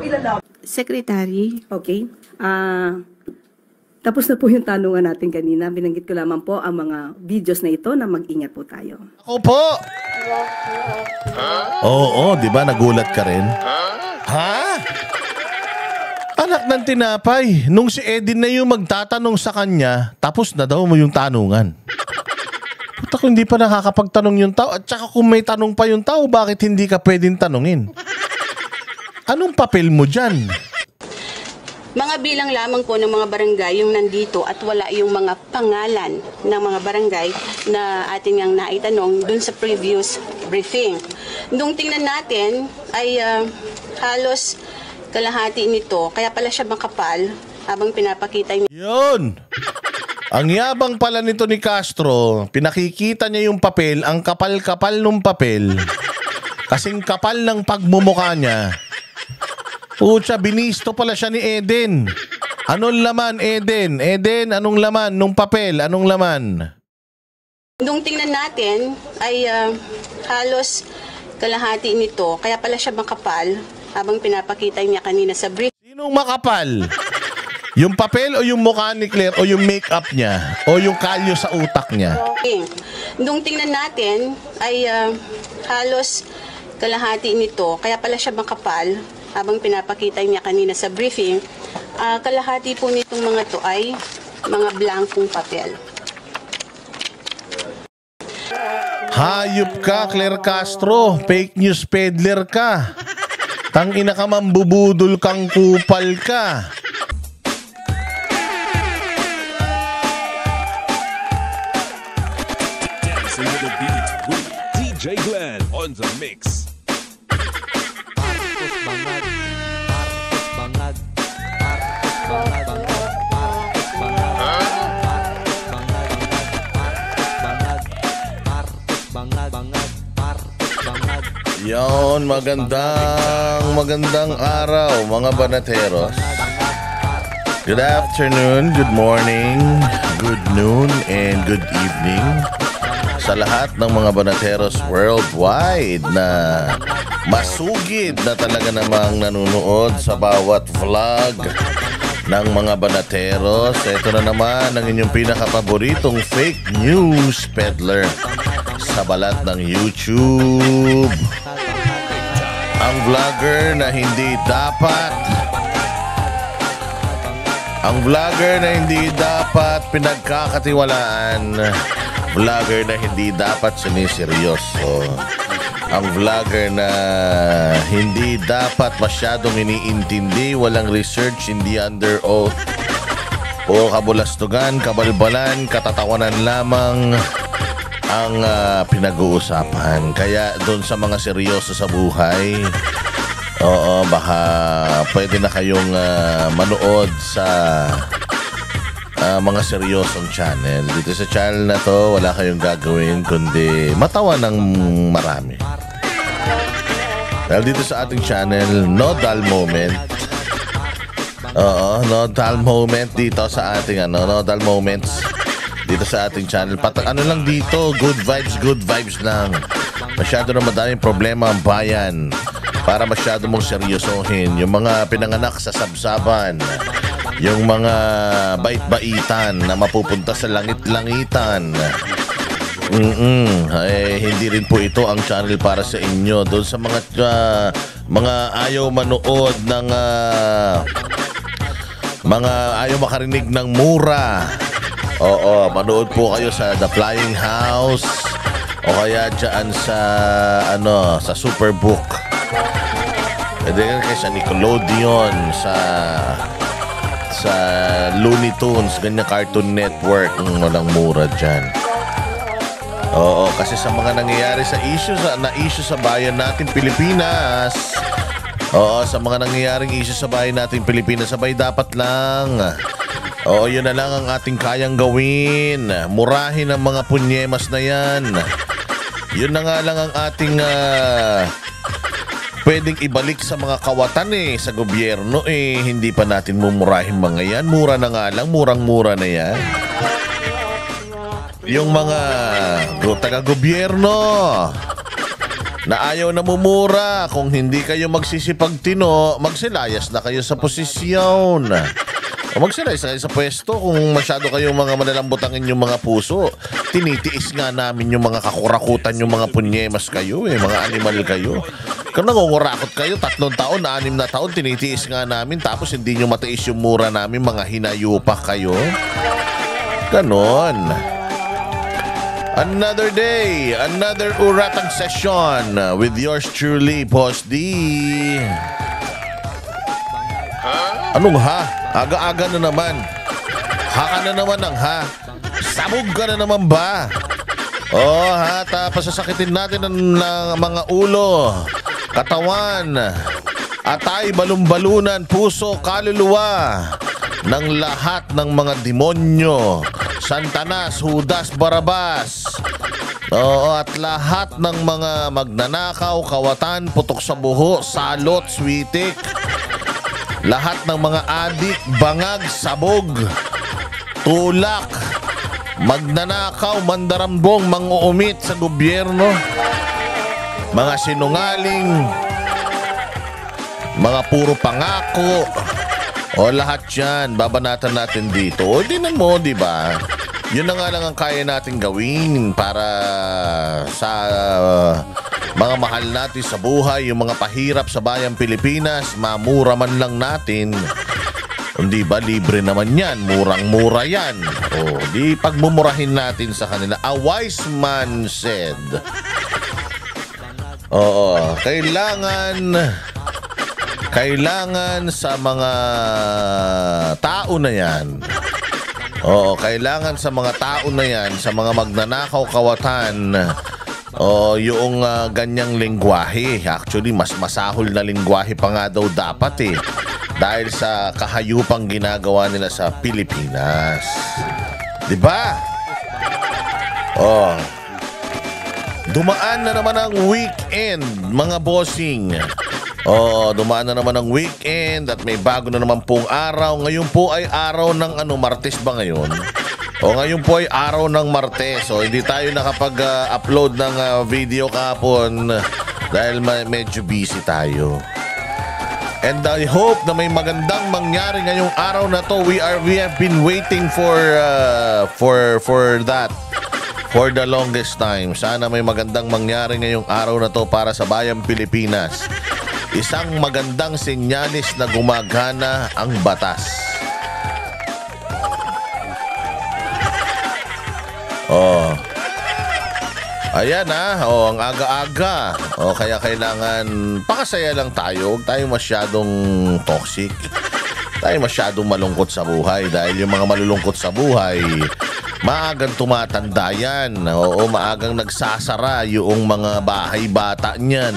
ilalabas. Secretary, Okay. Tapos na po yung tanungan natin kanina. Binanggit ko lamang po ang mga videos na ito na mag-ingat po tayo. Ako po! Oo, di ba nagulat ka rin? Ha? Anak ng tinapay, nung si Edin na yung magtatanong sa kanya, tapos na daw mo yung tanungan. Puta ko, hindi pa nakakapagtanong yung tao. At saka kung may tanong pa yung tao, bakit hindi ka pwedeng tanungin? Anong papel mo dyan? mga bilang lamang po ng mga barangay yung nandito at wala yung mga pangalan ng mga barangay na ating ang naitanong dun sa previous briefing. Nung tingnan natin ay halos kalahati nito, kaya pala siya makapal habang pinapakita niya. Yun! Ang yabang pala nito ni Castro, pinakikita niya yung papel, ang kapal-kapal ng papel. Kasing kapal ng pagmumukha niya. Pucha, binisto pala siya ni Eden. Anong laman, Eden? Eden, anong laman nung papel? Anong laman? Nung tingnan natin ay halos kalahati nito, kaya pala siya makapal habang pinapakita niya kanina sa brief. Sinong makapal? Yung papel o yung mukha ni Claire o yung makeup niya o yung kalyo sa utak niya? Nung tingnan natin ay halos kalahati nito, kaya pala siya makapal habang pinapakita niya kanina sa briefing. Kalahati po nitong mga to ay mga blankong papel. Hayop ka, Claire Castro. Fake news peddler ka. Tangina ka, mambubudol kang kupal ka. Dancing with the beat with DJ Glenn on the mix. Yon, magandang araw mga banateros. Good afternoon, good morning, good noon, and good evening sa lahat ng mga banateros worldwide na masugid na talaga namang nanonood sa bawat vlog ng mga banateros. Ito na naman ang inyong pinakapaboritong fake news peddler sa balat ng YouTube. Ang vlogger na hindi dapat pinagkakatiwalaan, vlogger na hindi dapat siniseryoso, ang vlogger na hindi dapat masyadong iniintindi, walang research, hindi under oath, o kabulastugan, kabalbalan, katatawanan lamang ang pinag-uusapan. Kaya doon sa mga seryoso sa buhay, oo, baka pwede na kayong manood sa mga seryosong channel. Dito sa channel na to, wala kayong gagawin kundi matawa ng marami. Dahil dito sa ating channel, no dull moment. Oo, no dull moment dito sa ating no dull moments dito sa ating channel. Ano lang dito, good vibes lang. Masyado na madaming problema ang bayan para masyado mong seryosohin. Yung mga pinanganak sa sabsaban, yung mga bait-baitan na mapupunta sa langit-langitan. Hindi rin po ito ang channel para sa inyo. Doon sa mga ayaw manood ng mga ayaw makarinig ng mura. Oo, manood po kayo sa The Flying House o kaya dyan sa sa Superbook. Pwede rin kayo sa Nickelodeon, sa Looney Tunes, ganyan, Cartoon Network. Walang mura dyan. Oo, kasi sa mga nangyayari sa issue sa bayan natin Pilipinas. Oo, sa mga nangyayaring issue sa bayan natin Pilipinas, sabay dapat lang. Oo, yun na lang ang ating kayang gawin. Murahin ang mga punyemas na yan. Yun na nga lang ang ating pwedeng ibalik sa mga kawatan sa gobyerno. Hindi pa natin mumurahin mga yan. Mura na nga lang, murang-mura na yan. Yung mga taga-gobyerno, na ayaw na mumura. Kung hindi kayo magsisipagtino, magsilayas na kayo sa posisyon. O magsilayas na kayo sa pwesto kung masyado kayong mga manalambot ang inyong mga puso. Tinitiis nga namin yung mga kakurakutan, yung mga punyemas kayo mga animal kayo. Kung nangungurakot kayo, 3 taon, 6 na taon, tinitiis nga namin, tapos hindi nyo matiis yung mura namin, mga hinayupak kayo. Ganon. Another day, another uratang session with yours truly, Boss D. Anong ha? Aga-aga na naman. Ha ka na naman ang ha. Sabog ka na naman ba? Oh ha, tapos sasakitin natin ng mga ulo, katawan, atay, balumbalunan, puso, kaluluwa ng lahat ng mga demonyo, Santanas, Judas, Barabas. Oo, at lahat ng mga magnanakaw, kawatan, putok sa buho, salot, switik. Lahat ng mga adik, bangag, sabog, tulak, magnanakaw, mandarambong, manguumit sa gobyerno, mga sinungaling, mga puro pangako. O lahat yan, babanatan natin dito. O dinan mo, di ba? Yun na nga lang ang kaya natin gawin para sa mga mahal natin sa buhay, yung mga pahirap sa bayang Pilipinas, mamura man lang natin. Hindi ba, libre naman yan, murang-mura yan. O, di pagmumurahin natin sa kanila. A wise man said. Oo, kailangan sa mga tao na yan. Oo, kailangan sa mga tao na yan, sa mga magnanakaw, kawatan, yung ganyang lengguwahe. Actually, mas masahol na lengguwahe pa nga daw dapat dahil sa kahayupang ginagawa nila sa Pilipinas. Diba? Oh. Dumaan na naman ang weekend, mga bossing. Dumaan na naman ang weekend at may bago na naman pong araw. Ngayon po ay araw ng Martes ba ngayon? Ngayon po ay araw ng Martes. Hindi tayo nakapag-upload ng video kahapon dahil medyo busy tayo. And I hope na may magandang mangyari ngayong araw na to. We have been waiting for that for the longest time. Sana may magandang mangyari ngayong araw na to para sa bayang Pilipinas. Isang magandang senyalis na gumagana ang batas. Ayan ang aga-aga. Kaya kailangan pakasaya lang tayo. Huwag tayo masyadong toxic. Tayo masyadong malungkot sa buhay. Dahil yung mga malulungkot sa buhay, maagang tumatanda yan. Maagang nagsasara yung mga bahay bata niyan.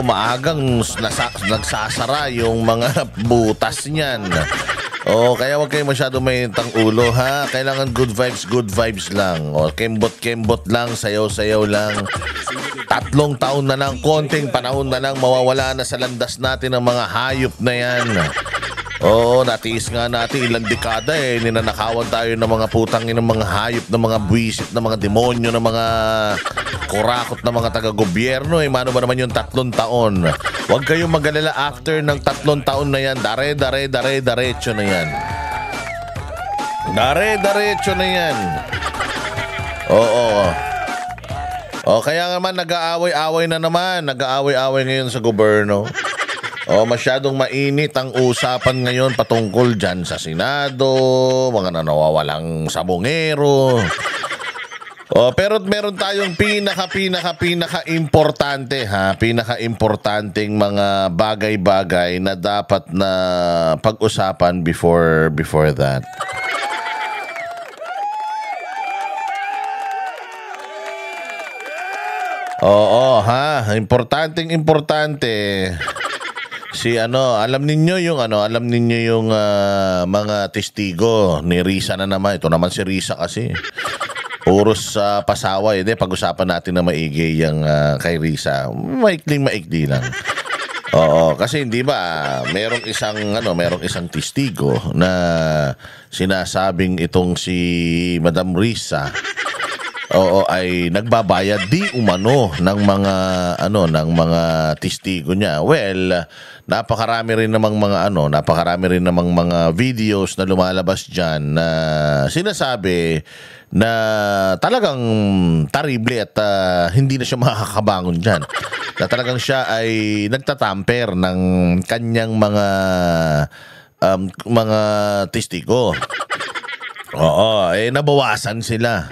Maagang nagsasara yung mga butas niyan. Kaya huwag kayo masyado mainitang ulo, ha? Kailangan good vibes lang. Kembot lang, sayaw-sayaw lang. 3 taon na lang, konting panahon na lang, mawawala na sa landas natin ang mga hayop na yan. Natiis nga natin ilang dekada ninanakawan tayo ng mga putangin ng mga hayop, ng mga buwisit, ng mga demonyo, ng mga kurakot na mga taga-gobyerno. Mano ba naman yung 3 taon? Huwag kayong mag-alala, after ng 3 taon na yan, diretso na yan. Diretso na yan. Kaya naman nag-aaway-away na naman. Nag-aaway-away ngayon sa gobyerno. Masyadong mainit ang usapan ngayon patungkol dyan sa Senado, mga nawawalang sabongero. Pero meron tayong pinaka-importante, pinaka-importanteng mga bagay-bagay na dapat na pag-usapan before that. Importante. Alam ninyo yung mga testigo ni Risa na naman. Ito naman si Risa kasi. Puros pasaway. Pag-usapan natin na maigi yung kay Risa. Maikli lang. Kasi hindi ba merong isang testigo na sinasabing itong si Madam Risa ay nagbabayad di umano ng mga ng mga testigo niya. Well, napakarami rin namang mga videos na lumalabas diyan na sinasabi na talagang terrible at hindi na siya makakabangon diyan. Na talagang siya ay nagtatamper ng kanyang mga testigo. Oo, nabawasan sila.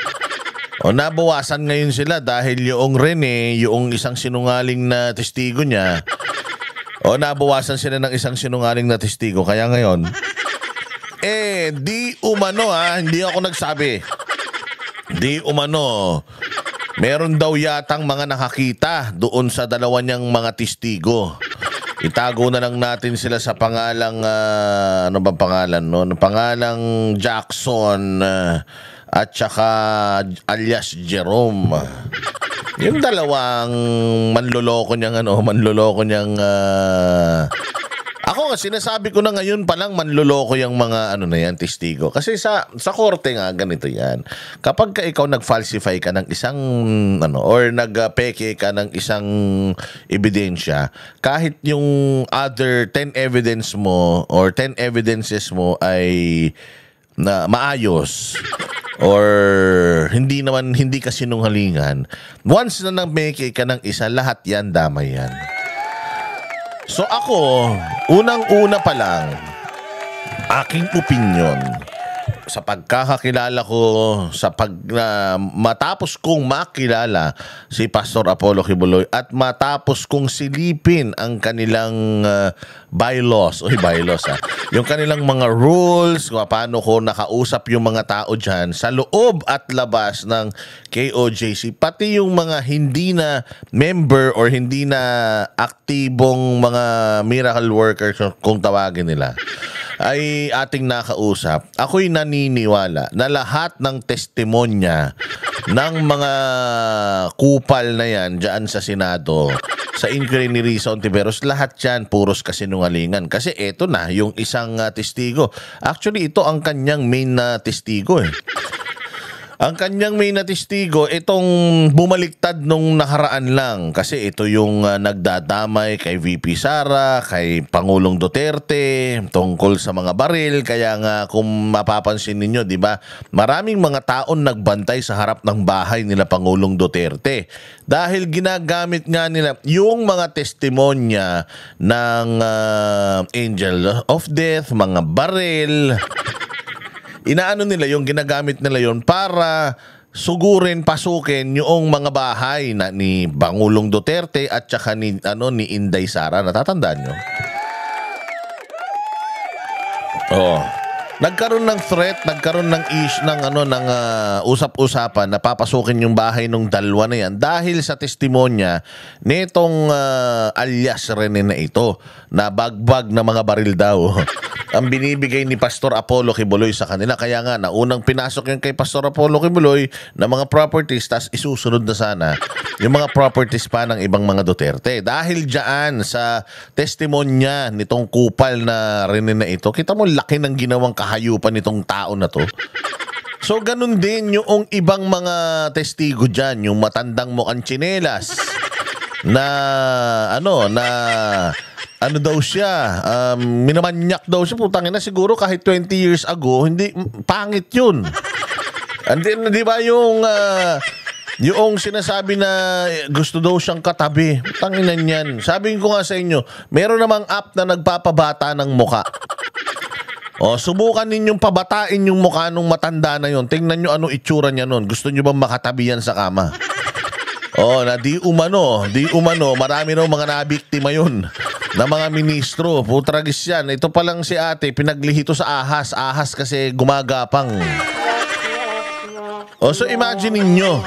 Nabawasan ngayon sila dahil yung Rene, yung isang sinungaling na testigo niya, nabawasan sila ng isang sinungaling na testigo. Kaya ngayon, di umano hindi ako nagsabi. Di umano, meron daw yatang mga nakakita doon sa dalawa niyang mga testigo. Itago na lang natin sila sa pangalang, ano ba pangalan no? Pangalang Jackson at saka alias Jerome. Yung dalawang manloloko niyang ako nga sinasabi ko na ngayon pa lang manloloko yung mga testigo. Kasi sa korte nga ganito yan. Kapag ka ikaw nag-falsify ka ng isang or nag-peke ka ng isang ebidensya, kahit yung other 10 evidence mo or 10 evidences mo ay na maayos or hindi ka sinungalingan, once na nag-peke ka ng isa, lahat yan damay yan. So ako, unang-una pa lang, aking opinion sa pagkakakilala ko, matapos kong makilala si Pastor Apollo Kibuloy at matapos kong silipin ang kanilang bylaws, yung kanilang mga rules, paano ko nakausap yung mga tao dyan sa loob at labas ng KOJC, pati yung mga hindi na member or hindi na aktibong mga miracle workers kung tawagin nila, ay ating nakausap. Ako'y naniniwala na lahat ng testimonya ng mga kupal na yan dyan sa Senado, sa inquiry ni Risa Ontiveros, lahat yan puros kasinungalingan. Kasi eto na, yung isang testigo. Actually, ito ang kanyang main na testigo Ang kanyang main na testigo, itong bumaliktad nung nakaraan lang. Kasi ito yung nagdadamay kay VP Sara, kay Pangulong Duterte, tungkol sa mga baril. Kaya nga kung mapapansin ninyo, di ba, maraming mga taon nagbantay sa harap ng bahay nila Pangulong Duterte. Dahil ginagamit nga nila yung mga testimonya ng angel of death, mga baril. Inaano nila yung ginagamit nila yon para sugurin, pasukin yung mga bahay na ni Pangulong Duterte at saka ni Inday Sara. Natatandaan nyo? Nagkaroon ng threat, nagkaroon ng usap-usapan na papasukin yung bahay ng dalawa na yan dahil sa testimonya nitong alias Rene na ito na bagbag na mga baril daw ang binibigay ni Pastor Apollo Kibuloy sa kanila. Kaya nga, naunang pinasok yung kay Pastor Apollo Kibuloy na mga properties, tas isusunod na sana yung mga properties pa ng ibang mga Duterte. Dahil dyan sa testimonya nitong kupal na Rene na ito, kita mo laki ng ginawang kahayupan nitong tao na to. So, ganun din yung ibang mga testigo dyan, yung matandang mukhang tsinelas na ano daw siya, minamanyak daw siya. Putangin na, siguro kahit 20 years ago, hindi, pangit yun. And then, di ba yung sinasabi na gusto daw siyang katabi. Putangin na yan. Sabi ko nga sa inyo, meron namang app na nagpapabata ng muka. Subukan ninyong pabatain yung mukha nung matanda na yon. Tingnan nyo ano itsura niya nun. Gusto nyo bang makatabi yan sa kama? Na di umano, marami raw mga nabiktima yun na mga ministro. Putragis yan. Ito pa lang si ate, pinaglihito sa ahas. Ahas kasi gumagapang. So imagine ninyo.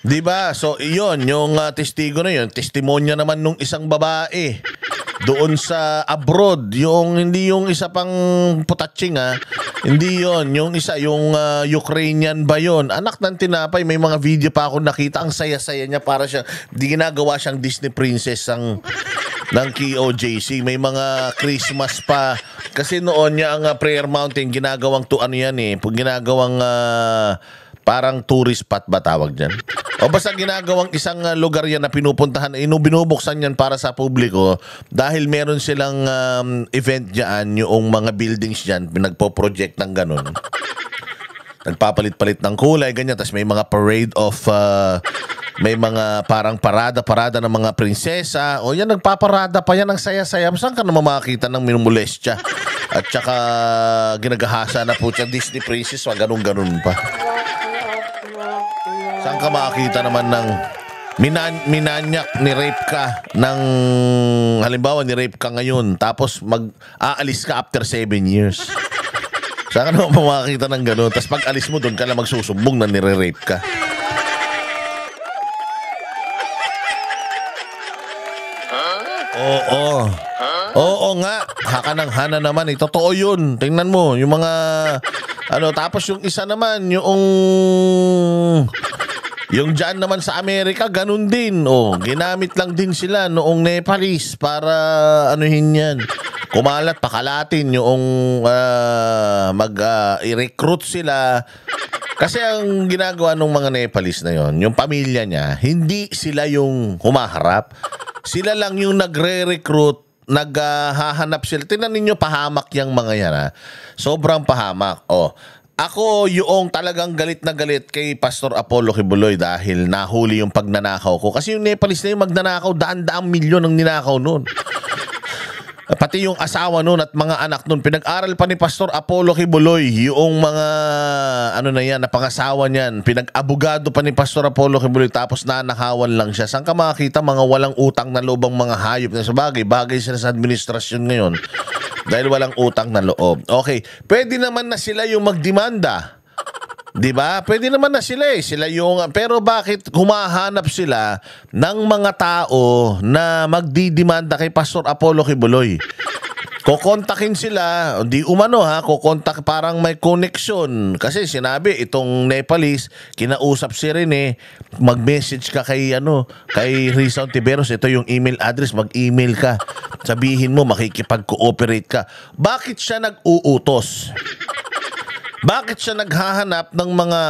Diba? So iyon, yung testigo na yun, testimonya naman nung isang babae doon sa abroad, hindi yung isa pang putatsing hindi yon, yung isa, yung Ukrainian ba yon, anak ng tinapay. May mga video pa ako nakita, ang saya-saya niya, para siya, di ginagawa siyang Disney princess ng KOJC. May mga Christmas pa, kasi noon niya ang Prayer Mountain ginagawang ginagawang Parang tourist spot ba tawag dyan? O basta ginagawang isang lugar yan na pinupuntahan, binubuksan yan para sa publiko dahil meron silang event dyan, yung mga buildings dyan, pinagpo-project ng ganun. Nagpapalit-palit ng kulay, ganyan. Tapos may mga parade of, may mga parang parada-parada ng mga prinsesa. O yan, nagpaparada pa yan, ang saya-saya. Saan ka naman makakita ng minumulestya? At saka ginagahasa na po siya, Disney princess, ganun-ganun pa. Saan ka makakita naman ng minanyak, ni-rape ka ng, halimbawa, ni-rape ka ngayon, tapos aalis ka after 7 years. Saan ka naman makakita ng gano'n? Tapos pag alis mo, doon ka lang magsusumbong na nire-rape ka. Oo. Oo nga. Haka ng hana naman. Totoo yun. Tingnan mo. Yung mga, tapos yung isa naman, yung dyan naman sa Amerika, ganun din. Ginamit lang din sila noong Nepalese para anuhin yan. Kumalat, pakalatin yung i-recruit sila. Kasi ang ginagawa ng mga Nepalese na yon, yung pamilya niya, hindi sila yung humaharap. Sila lang yung nagre-recruit, naghahanap sila. Tingnan ninyo, pahamak yung mga yan, ha? Sobrang pahamak. Ako yung talagang galit na galit kay Pastor Apollo Kibuloy dahil nahuli yung pagnanakaw ko. Kasi yung Nepalese na yung magnanakaw, daan-daang milyon ang ninakaw nun. Pati yung asawa nun at mga anak nun, pinag-aral pa ni Pastor Apollo Kibuloy yung mga napangasawa niyan. Pinag-abogado pa ni Pastor Apollo Kibuloy tapos nanakawan lang siya. Saan ka makakita mga walang utang na loob ang mga hayop na sa bagay sila sa administrasyon ngayon. Dahil walang utang na loob. Okay, pwede naman na sila yung magdemanda. 'Di ba? Pwede naman na sila Sila yung, pero bakit humahanap sila ng mga tao na magdidemanda kay Pastor Apollo Kibuloy? Kokontakin sila, di umano kokontak, parang may connection. Kasi sinabi itong Nepalese, kinausap si Rene, mag-message ka kay Rizal Tiberos, ito yung email address, mag-email ka. Sabihin mo makikipag-cooperate ka. Bakit siya nag-uutos? Bakit siya naghahanap ng mga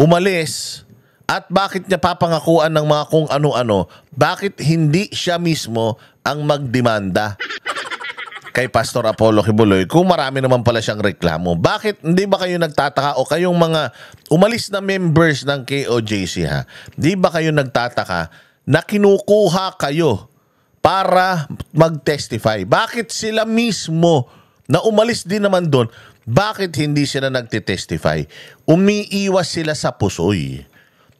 umalis? At bakit niya papangakuan ng mga kung ano-ano? Bakit hindi siya mismo ang magdemanda kay Pastor Apollo Kibuloy kung marami naman pala siyang reklamo? Bakit hindi ba kayo nagtataka, o kayong mga umalis na members ng KOJC di ba kayo nagtataka na kinukuha kayo para mag-testify? Bakit sila mismo na umalis din naman doon, bakit hindi sila nagtitestify? Umiiwas sila sa pusoy.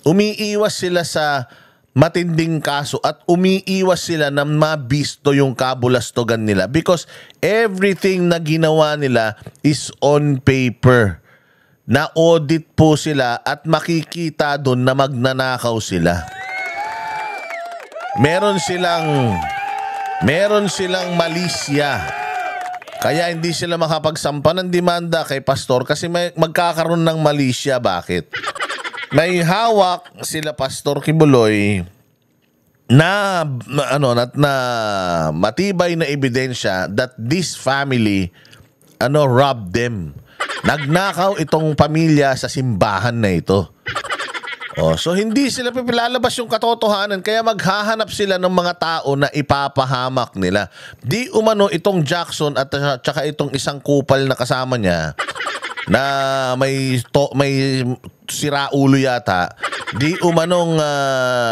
Umiiwas sila sa matinding kaso at umiiwas sila na mabisto yung kabulastogan nila because everything na ginawa nila is on paper. Na-audit po sila at makikita doon na magnanakaw sila. Meron silang malisya. Kaya hindi sila makapagsampa ng demanda kay Pastor kasi magkakaroon ng malisya. Bakit? May hawak sila Pastor Kibuloy na matibay na ebidensya that this family robbed them. Nagnakaw itong pamilya sa simbahan na ito. So hindi sila pipilalabas yung katotohanan, kaya maghahanap sila ng mga tao na ipapahamak nila. Di umano itong Jackson at saka itong isang kupal na kasama niya na may siraulo yata, di umanong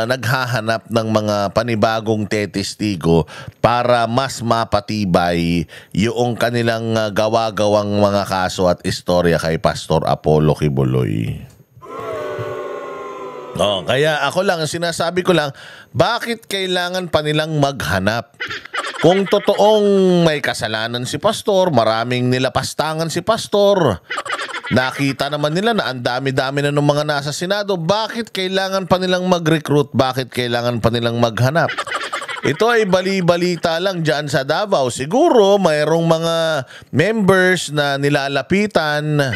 naghahanap ng mga panibagong tetestigo para mas mapatibay yung kanilang gawa-gawang mga kaso at istorya kay Pastor Apollo Kibuloy. Kaya ako lang, sinasabi ko lang, bakit kailangan pa nilang maghanap? Kung totoong may kasalanan si Pastor, maraming nilapastangan si Pastor, nakita naman nila na ang dami-dami na ng mga nasa Senado, bakit kailangan pa nilang mag-recruit? Bakit kailangan pa nilang maghanap? Ito ay bali-balita lang dyan sa Davao. Siguro mayroong mga members na nilalapitan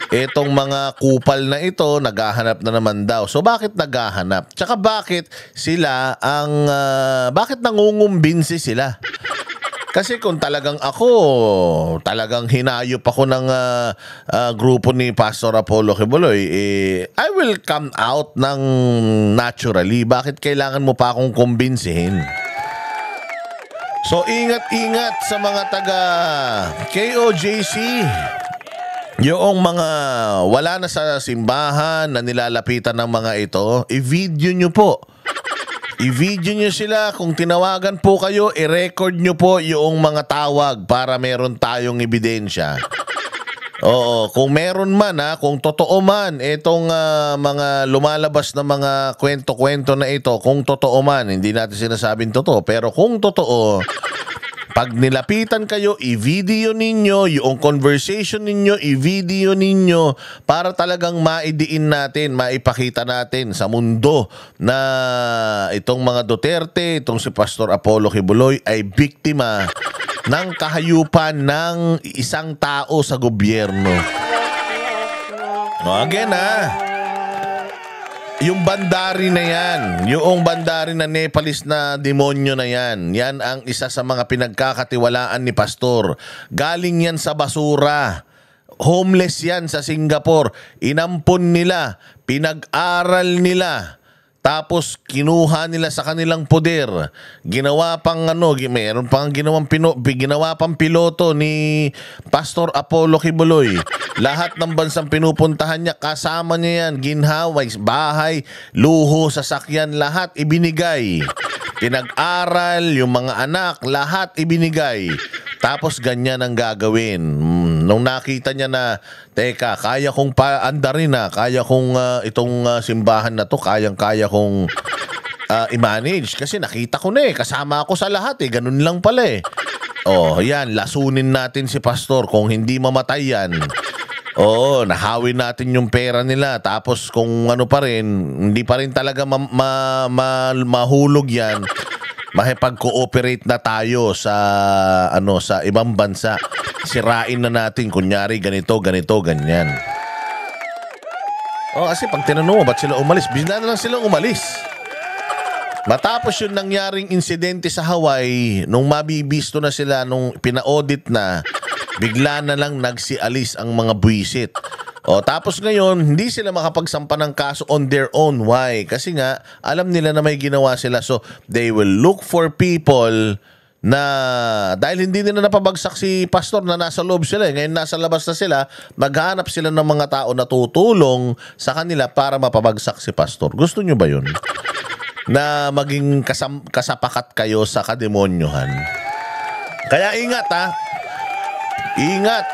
itong mga kupal na ito, naghahanap na naman daw. So bakit naghahanap? Tsaka bakit sila bakit nangungumbinsi sila? Kasi kung talagang talagang hinayop ako ng grupo ni Pastor Apollo Kibuloy, I will come out ng naturally. Bakit kailangan mo pa akong kumbinsihin? So, ingat-ingat sa mga taga KOJC. Yung mga wala na sa simbahan na nilalapitan ng mga ito, i-video nyo po. I-video nyo sila. Kung tinawagan po kayo, i-record nyo po yung mga tawag para meron tayong ebidensya. Oo, kung meron man kung totoo man itong mga lumalabas na mga kwento-kwento na ito, kung totoo man, hindi natin sinasabing totoo, pero kung totoo, pag nilapitan kayo, i-video ninyo, yung conversation ninyo, i-video ninyo para talagang maidiin natin, maipakita natin sa mundo na itong mga Duterte, itong si Pastor Apollo Kibuloy ay biktima ng kahayupan ng isang tao sa gobyerno. Again yung bandari na yan, yung bandari na Nepalese na demonyo na yan, yan ang isa sa mga pinagkakatiwalaan ni Pastor. Galing yan sa basura. Homeless yan sa Singapore. Inampon nila, pinag-aral nila. Tapos kinuha nila sa kanilang poder. Ginawa pang meron pang ginawa pang piloto ni Pastor Apollo Kibuloy. Lahat ng bansang pinupuntahan niya, kasama niya yan. Ginhawa, bahay, luho, sasakyan, lahat ibinigay. Pinag-aral, yung mga anak, lahat ibinigay. Tapos ganyan ang gagawin. Nung nakita niya na, teka, kaya kong paandarin kaya kong itong simbahan na to, kayang-kaya kong i-manage. Kasi nakita ko na kasama ako sa lahat ganun lang pala yan, lasunin natin si Pastor. Kung hindi mamatay yan, nahawin natin yung pera nila. Tapos kung pa rin, hindi pa rin talaga mahulog yan, makipag-cooperate na tayo sa sa ibang bansa. Sirain na natin, kunyari ganito, ganyan. Kasi pag tinanong mo, ba't sila umalis? Bigla na lang silang umalis. Matapos yung nangyaring insidente sa Hawaii, nung mabibisto na sila, nung pina-audit na, bigla na lang nagsialis ang mga buwisit. Tapos ngayon, hindi sila makapagsampa ng kaso on their own. Why? Kasi nga, alam nila na may ginawa sila. So, they will look for people na dahil hindi nila napabagsak si Pastor na nasa loob sila. Ngayon nasa labas na sila, maghanap sila ng mga tao na tutulong sa kanila para mapabagsak si Pastor. Gusto nyo ba yun? Na maging kasapakat kayo sa kademonyohan. Kaya ingat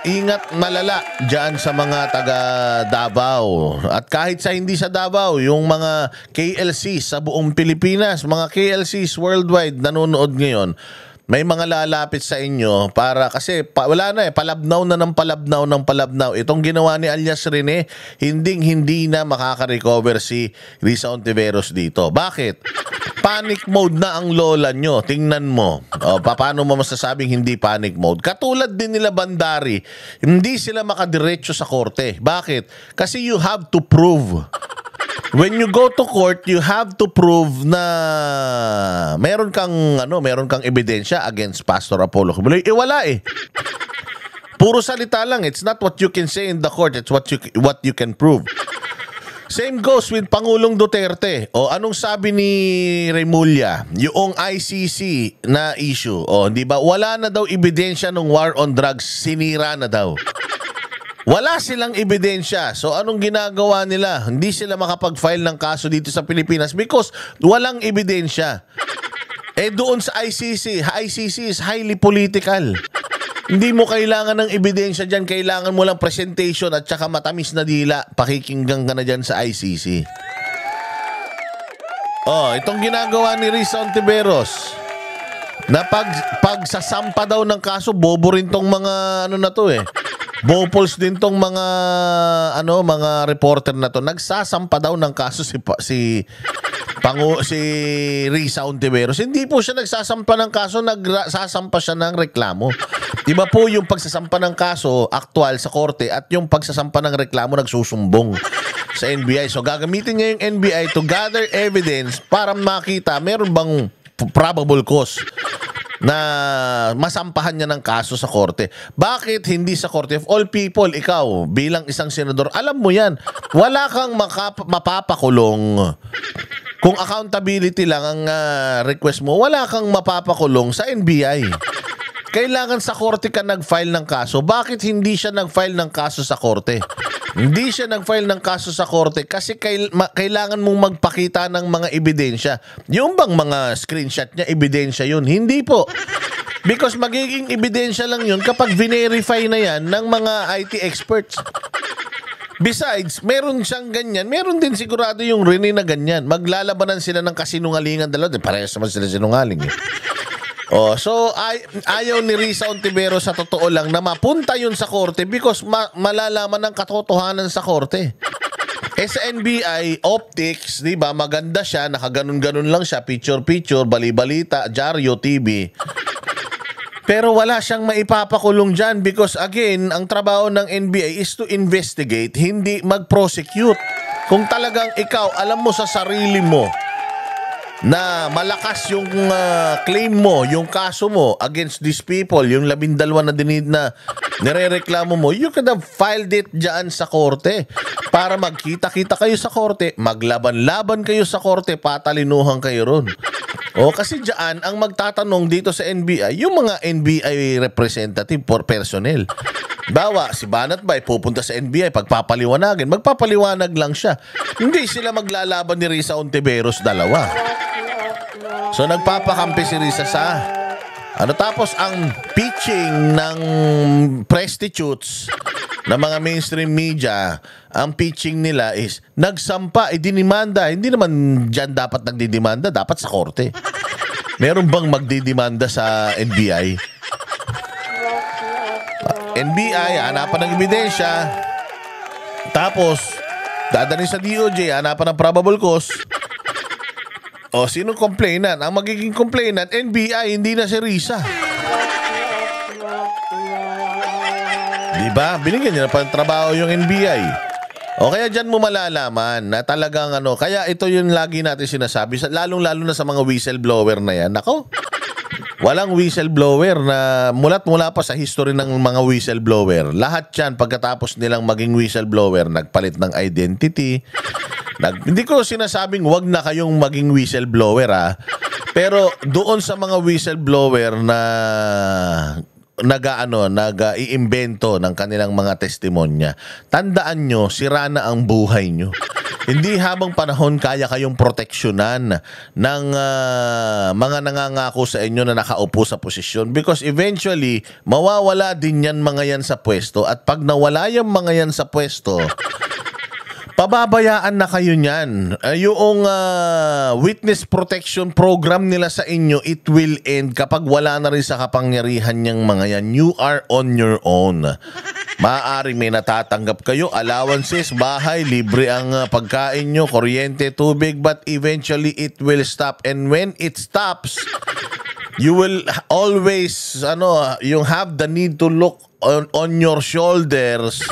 Ingat malala dyan sa mga taga Davao. At kahit sa hindi sa Davao, yung mga KLCs sa buong Pilipinas, mga KLCs worldwide nanonood ngayon, may mga lalapit sa inyo para kasi wala na palabnaw na ng palabnaw. Itong ginawa ni Alias Rene, hindi na makaka-recover si Risa Ontiveros dito. Bakit? Panic mode na ang lola nyo. Tingnan mo. Paano mo masasabing hindi panic mode? Katulad din nila Bandari, hindi sila makadiretso sa korte. Bakit? Kasi you have to prove. When you go to court, you have to prove na meron kang ebidensya against Pastor Apollo Kibuloy. Wala Puro salita lang. It's not what you can say in the court, it's what you can prove. Same goes with Pangulong Duterte. Anong sabi ni Remulla? Yung ICC na issue. Di ba? Wala na daw ebidensya ng war on drugs. Sinira na daw. Wala silang ebidensya. So anong ginagawa nila? Hindi sila makapag-file ng kaso dito sa Pilipinas because walang ebidensya. Doon sa ICC is highly political. Hindi mo kailangan ng ebidensya dyan. Kailangan mo lang presentation at saka matamis na dila. Pakikinggan ka na dyan sa ICC. Itong ginagawa ni Risa Ontiveros na pagsasampa daw ng kaso, bobo rin tong mga na to Bopols din tong mga reporter na to. Nagsasampa daw ng kaso si Risa Ontiveros. Hindi po siya nagsasampa ng kaso, nagsasampa siya ng reklamo. Iba po yung pagsasampa ng kaso aktual sa korte at yung pagsasampa ng reklamo nagsusumbong sa NBI. So gagamitin niya yung NBI to gather evidence para makita meron bang probable cause na masampahan niya ng kaso sa korte. Bakit hindi sa korte? Of all people, ikaw bilang isang senador, alam mo yan, wala kang mapapakulong. Kung accountability lang ang request mo, wala kang mapapakulong sa NBI. Kailangan sa korte ka nag-file ng kaso. Bakit hindi siya nag-file ng kaso sa korte? Hindi siya nag-file ng kaso sa korte kasi kailangan mong magpakita ng mga ebidensya. Yung bang mga screenshot niya, ebidensya yun? Hindi po. Because magiging ebidensya lang yun kapag verify na yan ng mga IT experts. Besides, meron siyang ganyan. Meron din sigurado yung Rene na ganyan. Maglalabanan sila ng kasinungalingan dalawa. Parehas naman sila sinungaling eh. So ayaw ni Risa Ontiveros sa totoo lang na mapunta yun sa korte because malalaman ng katotohanan sa korte. Sa NBI, optics, di ba, maganda siya, nakaganon-ganon lang siya, picture-picture, bali-balita, dyaryo, TV. Pero wala siyang maipapakulong dyan because again, ang trabaho ng NBI is to investigate, hindi mag-prosecute. Kung talagang ikaw, alam mo sa sarili mo, na malakas yung claim mo, yung kaso mo against these people, yung 12 na nirereklamo mo, you could have filed it dyan sa korte para magkita-kita kayo sa korte, maglaban-laban kayo sa korte, patalinuhan kayo ron. Kasi dyan, ang magtatanong dito sa NBI, yung mga NBI representative for personnel. Bawa, si Banat Bay pupunta sa NBI, pagpapaliwanagin, magpapaliwanag lang siya. Hindi sila maglalaban ni Risa Ontiveros dalawa. So nagpapakampi si Risa sa tapos ang pitching ng prostitutes na mga mainstream media, ang pitching nila is nagsampa, dinimanda. Hindi naman dyan dapat nagdidimanda, dapat sa korte. Meron bang magdidimanda sa NBI? NBI, hanapan ng ebidensya. Tapos, dadalhin sa DOJ, hanapan ng probable cause. Sino complainant? Ang magiging complainant, NBI, hindi na si Risa. Diba? Binigyan niya na pa ng trabaho yung NBI. Kaya dyan mo malalaman na talagang kaya ito yung lagi natin sinasabi, lalong-lalo na sa mga whistleblower na yan. Nako, walang whistleblower na mula pa sa history ng mga whistleblower. Lahat yan, pagkatapos nilang maging whistleblower, nagpalit ng identity. Hindi ko sinasabing wag na kayong maging whistleblower pero doon sa mga whistleblower na nag-iimbento ng kanilang mga testimonya, tandaan nyo, sira na ang buhay nyo. Hindi habang panahon kaya kayong proteksyonan ng mga nangangako sa inyo na nakaupo sa posisyon because eventually mawawala din yan mga yan sa pwesto at pag nawala yung mga yan sa pwesto, pababayaan na kayo niyan. Yung witness protection program nila sa inyo, it will end kapag wala na rin sa kapangyarihan niyang mga yan. You are on your own. Maaaring may natatanggap kayo, allowances, bahay, libre ang pagkain nyo, kuryente, tubig, but eventually it will stop. And when it stops, you will always, you have the need to look on your shoulders.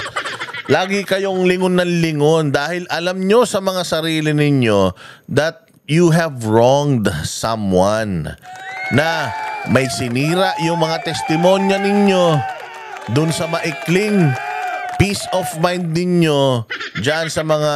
Lagi kayong lingon ng lingon dahil alam nyo sa mga sarili ninyo that you have wronged someone. Na may sinira yung mga testimonya ninyo dun sa maikling peace of mind ninyo dyan sa mga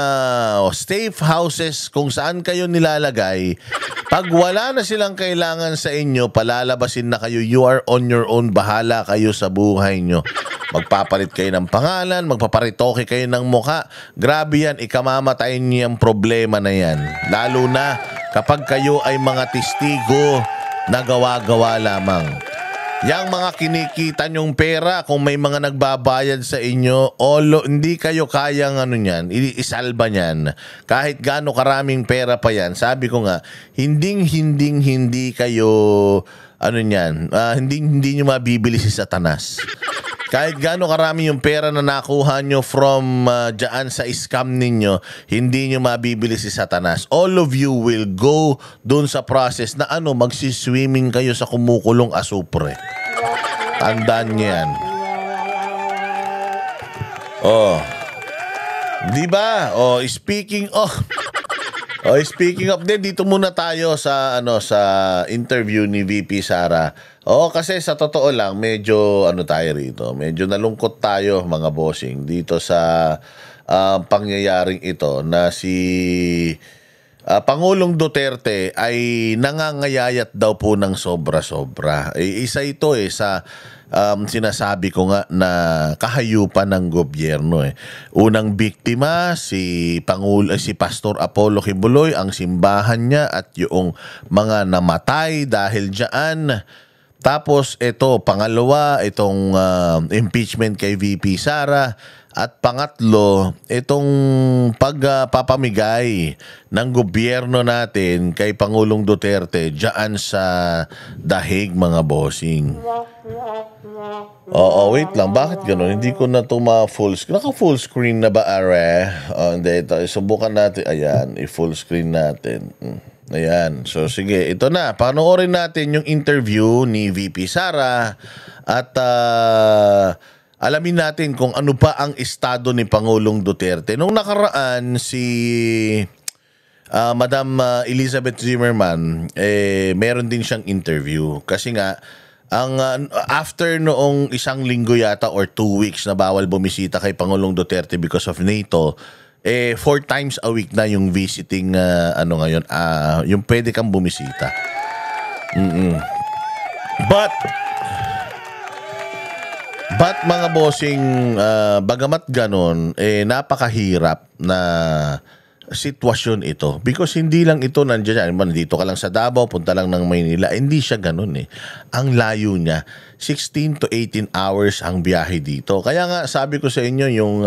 safe houses kung saan kayo nilalagay. Pag wala na silang kailangan sa inyo, palalabasin na kayo. You are on your own. Bahala kayo sa buhay nyo. Magpapalit kayo ng pangalan, magpaparitoke kayo ng mukha. Grabe yan, ikamamatay niyo yung problema na yan. Lalo na kapag kayo ay mga testigo na gawa-gawa lamang. Yang mga kinikita nyong pera, kung may mga nagbabayad sa inyo, hindi kayo kayang isalba niyan. Kahit gaano karaming pera pa yan. Sabi ko nga, hindi kayo, hindi nyo mabibili si Satanas. Kahit gaano karami yung pera na nakuha nyo from dyan sa scam ninyo, hindi nyo mabibili si Satanas. All of you will go dun sa process na magsiswimming kayo sa kumukulong asupre. Tandaan nyo yan. Di ba? Speaking of Oh, speaking of din, dito muna tayo sa sa interview ni VP Sara. Oo, kasi sa totoo lang, medyo tayo rito. Medyo nalungkot tayo mga bossing dito sa pangyayaring ito na si Pangulong Duterte ay nangangayayat daw po ng sobra-sobra. Isa ito sa sinasabi ko nga na kahayupan ng gobyerno. Unang biktima si Pastor Apollo Kibuloy, ang simbahan niya at yung mga namatay dahil diyan. Tapos ito, pangalawa, itong impeachment kay VP Sara. At pangatlo, itong pagpapamigay ng gobyerno natin kay Pangulong Duterte diyan sa dahig, mga bossing. Oo, wait lang. Bakit gano'n? Hindi ko na ito ma-full screen. Naka-full screen na ba, Are? Hindi. Ito. Subukan natin. Ayan. I-full screen natin. Ayan. So, sige. Ito na. Panoorin natin yung interview ni VP Sara at alamin natin kung ano pa ang estado ni Pangulong Duterte. Nung nakaraan, si Madam Elizabeth Zimmerman, meron din siyang interview. Kasi nga, after noong isang linggo yata or 2 weeks na bawal bumisita kay Pangulong Duterte because of NATO, 4 times a week na yung visiting, ngayon, yung pwede kang bumisita. But mga bossing, bagamat ganon, napakahirap na sitwasyon ito. Because hindi lang ito nandiyan. Dito ka lang sa Davao, punta lang ng Maynila. Hindi siya ganon Ang layo niya, 16 to 18 hours ang biyahe dito. Kaya nga sabi ko sa inyo, yung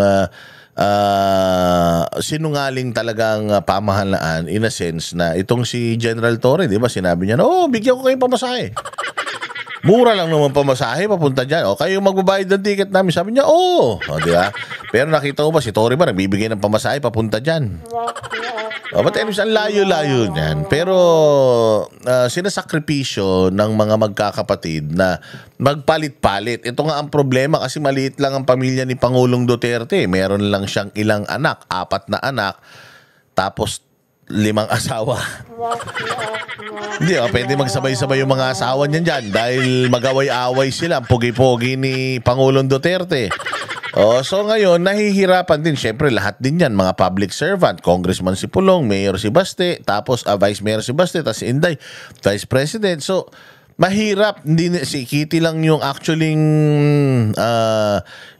sinungaling talagang pamahalaan in a sense na itong si General Torre, di ba, sinabi niya, bigyan ko kayong pamasahe. Mura lang naman pamasahe papunta dyan. Kayo magbabayad ng ticket namin. Sabi niya, di ba? Pero nakita ko ba, si Torre ba, nagbibigay ng pamasahe papunta dyan. But anyways, ang layo-layo niyan. Pero sinasakripisyo ng mga magkakapatid na magpalit-palit. Ito nga ang problema kasi maliit lang ang pamilya ni Pangulong Duterte. Meron lang siyang ilang anak, 4 na anak, tapos 5 asawa. Hindi, pwede magsabay-sabay yung mga asawa niyan dyan dahil mag-away-away sila. Pogi-pogi ni Pangulong Duterte. So ngayon, nahihirapan din. Siyempre, lahat din yan, mga public servant. Congressman si Pulong, Mayor si Baste, tapos Vice Mayor si Baste, tapos si Inday, Vice President. So, mahirap. Si Kitty lang yung actually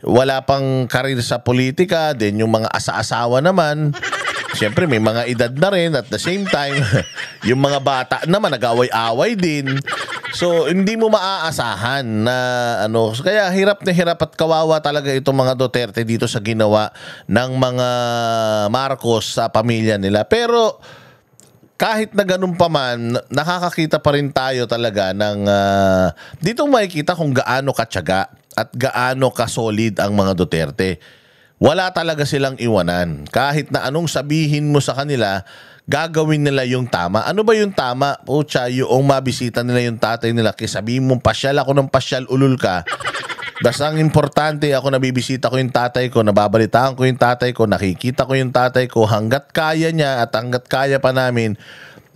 wala pang karir sa politika. Then yung mga asa-asawa naman, siyempre may mga edad na rin at the same time, yung mga bata naman nag-away-away din. So, hindi mo maaasahan na kaya hirap na hirap at kawawa talaga itong mga Duterte dito sa ginawa ng mga Marcos sa pamilya nila. Pero, kahit na ganun pa man, nakakakita pa rin tayo talaga ng dito makikita kung gaano katyaga at gaano ka-solid ang mga Duterte. Wala talaga silang iwanan. Kahit na anong sabihin mo sa kanila, gagawin nila yung tama. Ano ba yung tama? Yung mabisita nila yung tatay nila. Kaya sabihin mo, pasyal ako ng pasyal, ulul ka. Basta ang importante, ako nabibisita ko yung tatay ko, nababalitaan ko yung tatay ko, nakikita ko yung tatay ko, hanggat kaya niya at hanggat kaya pa namin,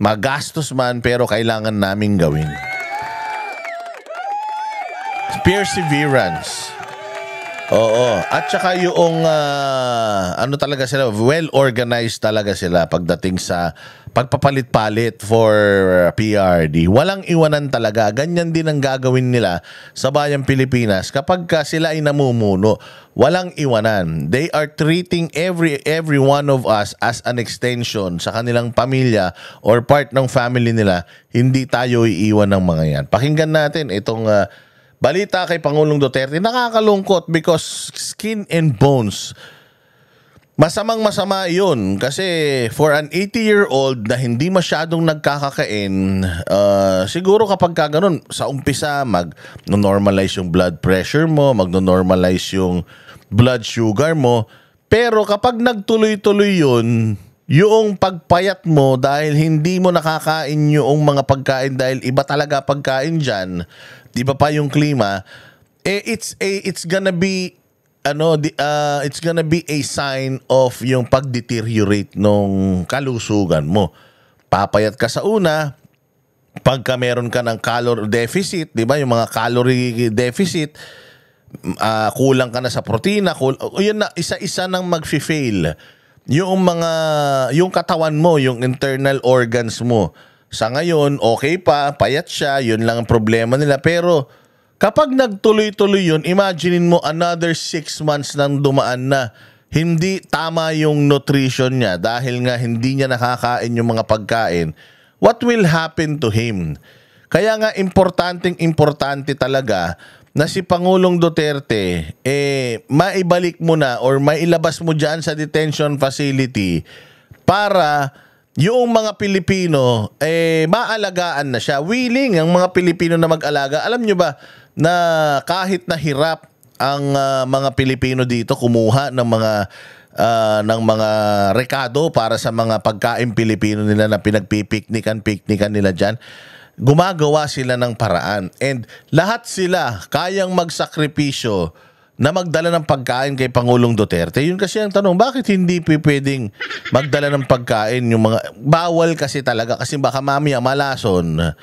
magastos man pero kailangan namin gawin. Perseverance. Oo. At saka yung talaga sila, well-organized talaga sila pagdating sa pagpapalit-palit for PRD. Walang iwanan talaga. Ganyan din ang gagawin nila sa bayang Pilipinas kapag sila ay namumuno. Walang iwanan. They are treating every one of us as an extension sa kanilang pamilya or part ng family nila. Hindi tayo iiwan ng mga yan. Pakinggan natin itong balita kay Pangulong Duterte. Nakakalungkot because skin and bones. Masamang-masama yun kasi for an 80-year-old na hindi masyadong nagkakakain, siguro kapag ganun, sa umpisa mag-normalize yung blood pressure mo, mag-normalize yung blood sugar mo. Pero kapag nagtuloy-tuloy yun, yung pagpayat mo dahil hindi mo nakakain yung mga pagkain dahil iba talaga pagkain dyan, iba pa yung klima, it's gonna be it's gonna be a sign of yung pag-deteriorate nung kalusugan mo. Papayat ka sa una, pagka meron ka ng calorie deficit, 'di ba? Yung mga calorie deficit, kulang ka na sa protina, yun na isa-isa nang magfi-fail. Yung katawan mo, yung internal organs mo. Sa ngayon, okay pa, payat siya, yun lang ang problema nila. Pero kapag nagtuloy-tuloy yun, imaginein mo another 6 months nang dumaan na hindi tama yung nutrition niya dahil nga hindi niya nakakain yung mga pagkain. What will happen to him? Kaya nga importante talaga na si Pangulong Duterte maibalik mo na or mailabas mo dyan sa detention facility para yung mga Pilipino maalagaan na siya. Willing ang mga Pilipino na mag-alaga. Alam nyo ba na kahit na hirap ang mga Pilipino dito kumuha ng mga rekado para sa mga pagkain Pilipino nila na piknikan nila dyan, gumagawa sila ng paraan. And lahat sila kayang magsakripisyo na magdala ng pagkain kay Pangulong Duterte. Yun kasi ang tanong, bakit hindi pwedeng magdala ng pagkain yung mga, bawal kasi talaga kasi baka mamaya malason,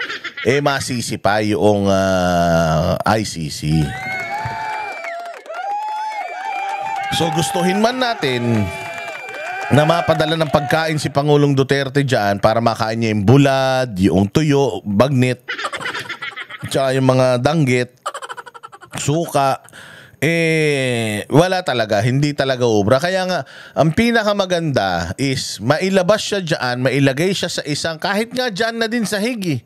masisipa yung ICC. So gustuhin man natin na mapadala ng pagkain si Pangulong Duterte dyan para makain niya yung bulad, yung tuyo, bagnit, tsaka yung mga danggit, suka, wala talaga, hindi talaga obra. Kaya nga, ang pinakamaganda is mailabas siya dyan, mailagay siya sa isang, kahit nga dyan na din sa higi.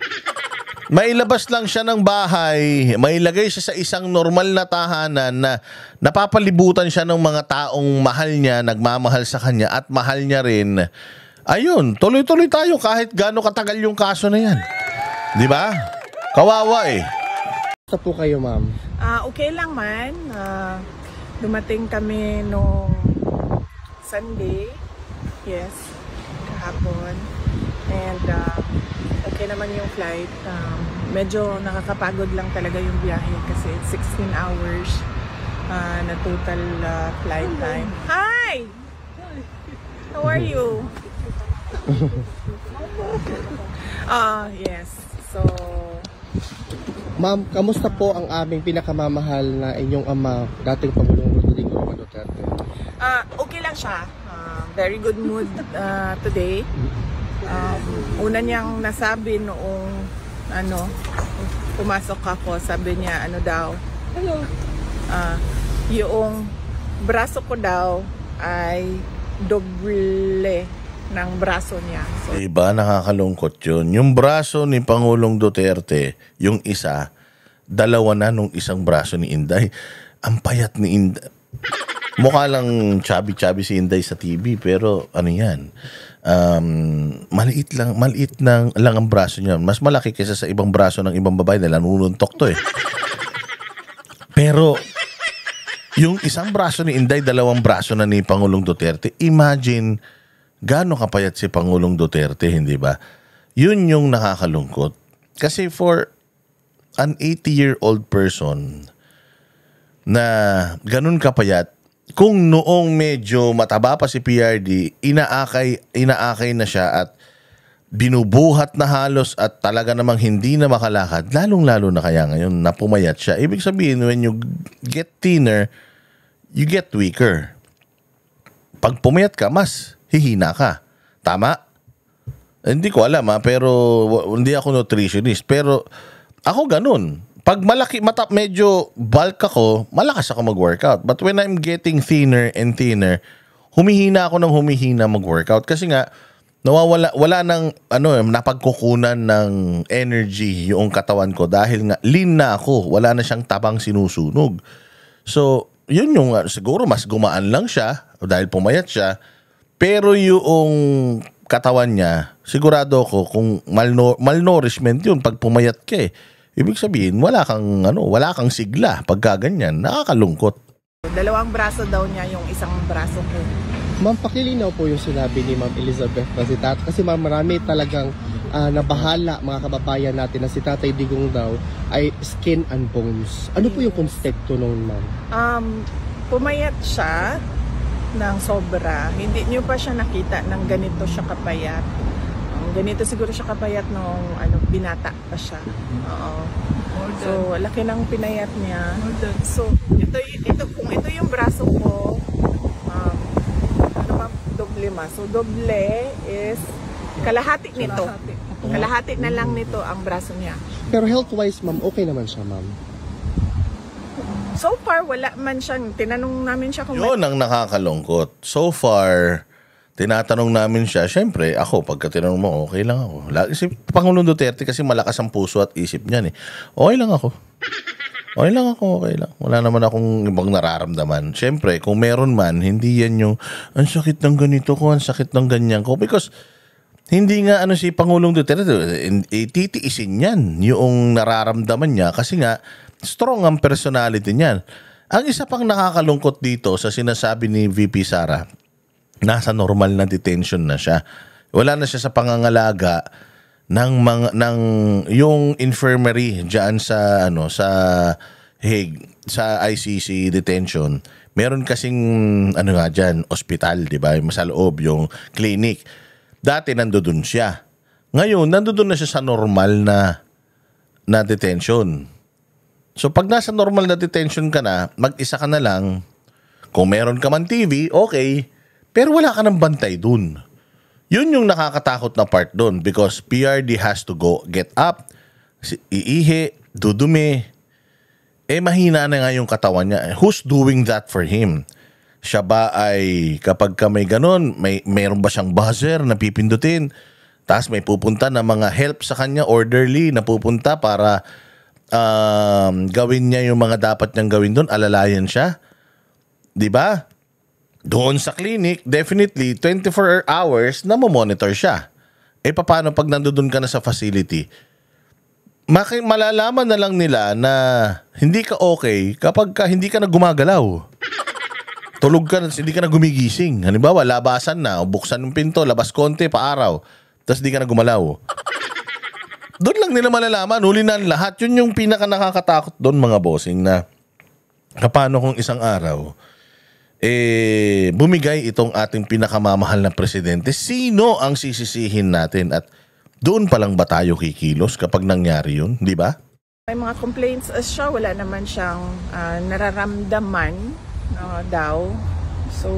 Mailabas lang siya ng bahay, mailagay siya sa isang normal na tahanan na napapalibutan siya ng mga taong mahal niya, nagmamahal sa kanya at mahal niya rin. Ayun, tuloy-tuloy tayo kahit gaano katagal yung kaso na yan. Di ba? Kawawa Basta po kayo, ma'am. Okay lang man. Dumating kami nung Sunday. Yes, kahapon. And okay naman yung flight. Medyo nakakapagod lang talaga yung biyahe kasi 16 hours na total flight time. Hi! How are you? Yes. So, Ma'am, kamusta po ang aming pinakamamahal na inyong ama, dating Pangulong Rodrigo Duterte? okay lang siya. Very good mood today. Una niyang nasabi noong pumasok ako, sabi niya yung braso ko daw ay doble ng braso niya. So, Diba, nakakalungkot yun. Yung braso ni Pangulong Duterte, yung isa, dalawa na nung isang braso ni Inday. Ang payat ni Inday. Mukha lang chubby si Inday sa TV, pero ano yan, maliit lang ang braso niya. Mas malaki kaysa sa ibang braso ng ibang babae na nanununtok to eh. Pero yung isang braso ni Inday, dalawang braso na ni Pangulong Duterte. Imagine gaano kapayat si Pangulong Duterte, hindi ba? Yun yung nakakalungkot. Kasi for an 80-year-old person na ganun kapayat, kung noong medyo mataba pa si PRD, inaakay na siya at binubuhat na halos at talaga namang hindi na makalakad, lalong-lalo na kaya ngayon na pumayat siya. Ibig sabihin, when you get thinner, you get weaker. Pag pumayat ka, mas hihina ka. Tama? Hindi ko alam pero hindi ako nutritionist. Pero ako ganun. Pag medyo bulk ako, malakas ako mag-workout. But when I'm getting thinner and thinner, humihina ako ng humihina mag-workout. Kasi nga, wala nang napagkukunan ng energy yung katawan ko dahil nga lean na ako. Wala na siyang tabang sinusunog. So, yun yung siguro mas gumaan lang siya dahil pumayat siya. Pero yung katawan niya, sigurado ako kung malnourishment yun pag pumayat ka eh. Ibig sabihin, wala kang sigla pagka ganyan. Nakakalungkot. dalawang braso daw niya, yung isang braso ko. Ma'am, pakilinaw po yung sinabi ni Ma'am Elizabeth na si Tatay. Kasi ma'am, marami talagang nabahala mga kababayan natin na si Tatay Digong daw ay skin and bones. Ano po yung konsepto noon, ma'am? pumayat siya ng sobra. Hindi niyo pa siya nakita ng ganito siya kapayat. Ganito siguro siya kapayat nung binata pa siya. Oo. So, laki ng pinayat niya. So, ito kung ito yung braso ko, doble ma. So, doble is kalahati nito. Kalahati na lang nito ang braso niya. Pero health-wise, ma'am, okay naman siya, ma'am. So far, wala man siyang, tinanong namin siya kung Yun ang nakakalungkot. So far, tinatanong namin siya, syempre, ako, pagka tinanong mo, okay lang ako. Si Pangulong Duterte kasi malakas ang puso at isip niyan eh. Okay lang ako. Okay lang ako, okay lang. Wala naman akong ibang nararamdaman. Syempre, kung meron man, hindi yan yung, ang sakit ng ganito ko, ang sakit ng ganyan ko. Because, hindi nga si Pangulong Duterte, titiisin yan yung nararamdaman niya kasi nga, strong ang personality niyan. Ang isa pang nakakalungkot dito sa sinasabi ni VP Sara, nasa normal na detention na siya. Wala na siya sa pangangalaga ng yung infirmary diyan sa sa Hague, sa ICC detention. Meron kasing nga diyan, ospital, 'di ba? Sa loob yung clinic. Dati nandoon siya. Ngayon nandoon na siya sa normal na detention. So pag nasa normal na detention ka na, mag-isa ka na lang. Kung meron ka man TV, okay. Pero wala ka ng bantay dun. Yun yung nakakatakot na part dun because PRD has to go, get up, iihi, dudumi. Mahina na nga yung katawan niya. Who's doing that for him? Siya ba ay kapag ka may ganun, meron ba siyang buzzer na pipindutin? Tapos may pupunta na mga help sa kanya, orderly na pupunta para gawin niya yung mga dapat niyang gawin doon, alalayan siya. 'Di ba? Doon sa clinic, definitely 24 hours na mo-monitor siya. Paano pag nandoon ka na sa facility? Malalaman na lang nila na hindi ka okay kapag hindi ka na gumagalaw. Tulog ka na, hindi ka na gumigising. Halimbawa, labasan na, buksan ng pinto, labas konti, paaraw, tapos hindi ka na gumalaw. Doon lang nila malalaman, huli na lahat. Yun yung pinaka nakakatakot doon, mga bossing, na paano kung isang araw bumigay itong ating pinakamamahal na presidente, sino ang sisisihin natin? At doon pa lang ba tayo kikilos kapag nangyari yun, di ba? may mga complaints siya, wala naman siyang nararamdaman daw. So,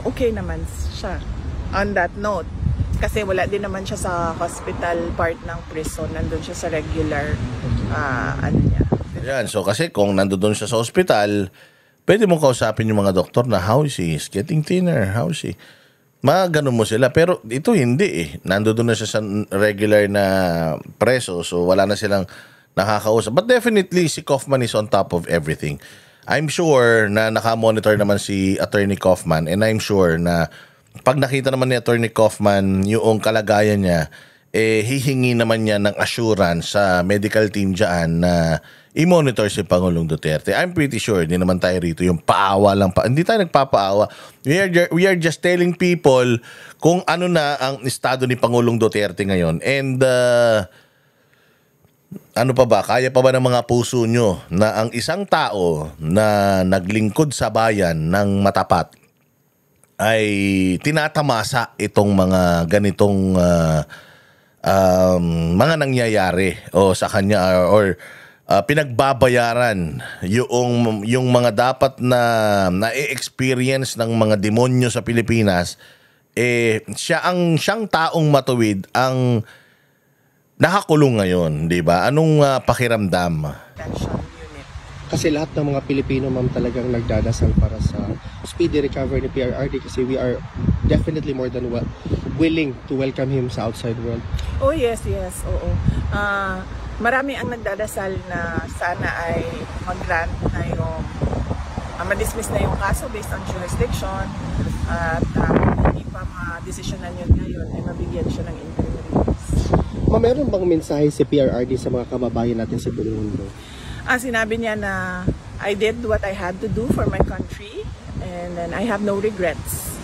okay naman siya on that note. Kasi wala din naman siya sa hospital part ng prison. Nandun siya sa regular niya. Yan, so kasi kung nandun siya sa hospital, pwede mong kausapin yung mga doktor na how is he? He's getting thinner. How is he? Mga ganun mo sila. Pero ito hindi nandun na siya sa regular na preso. So wala na silang nakakausap. But definitely si Kaufman is on top of everything. I'm sure na nakamonitor naman si Attorney Kaufman, and I'm sure na pag nakita naman ni Attorney Kaufman yung kalagayan niya, hihingi naman niya ng assurance sa medical team dyan na i-monitor si Pangulong Duterte. I'm pretty sure, hindi naman tayo rito yung paawa lang. Hindi tayo nagpapaawa. We are just telling people kung ano na ang estado ni Pangulong Duterte ngayon. And ano pa ba? Kaya pa ba ng mga puso nyo na ang isang tao na naglingkod sa bayan ng matapat ay tinatamasa itong mga ganitong mga nangyayari o sa kanya or pinagbabayaran yung mga dapat na experience ng mga demonyo sa Pilipinas, siyang taong matuwid ang nakakulong ngayon, di ba? Anong pakiramdam? Detention unit. Kasi lahat ng mga Pilipino, ma'am, talagang nagdadasal para sa speedy recovery ni PRRD kasi we are definitely more than willing to welcome him sa outside world. Oh yes, oo. Marami ang nagdadasal na sana ay mag-grant na yung ma-dismiss na yung kaso based on jurisdiction at hindi pa ma-desisyonan yun ngayon ay mabigyan siya ng interim release. Ma'am, meron bang mensahe si PRRD sa mga kababayan natin sa buong mundo? Sinabi niya na I did what I had to do for my country and then I have no regrets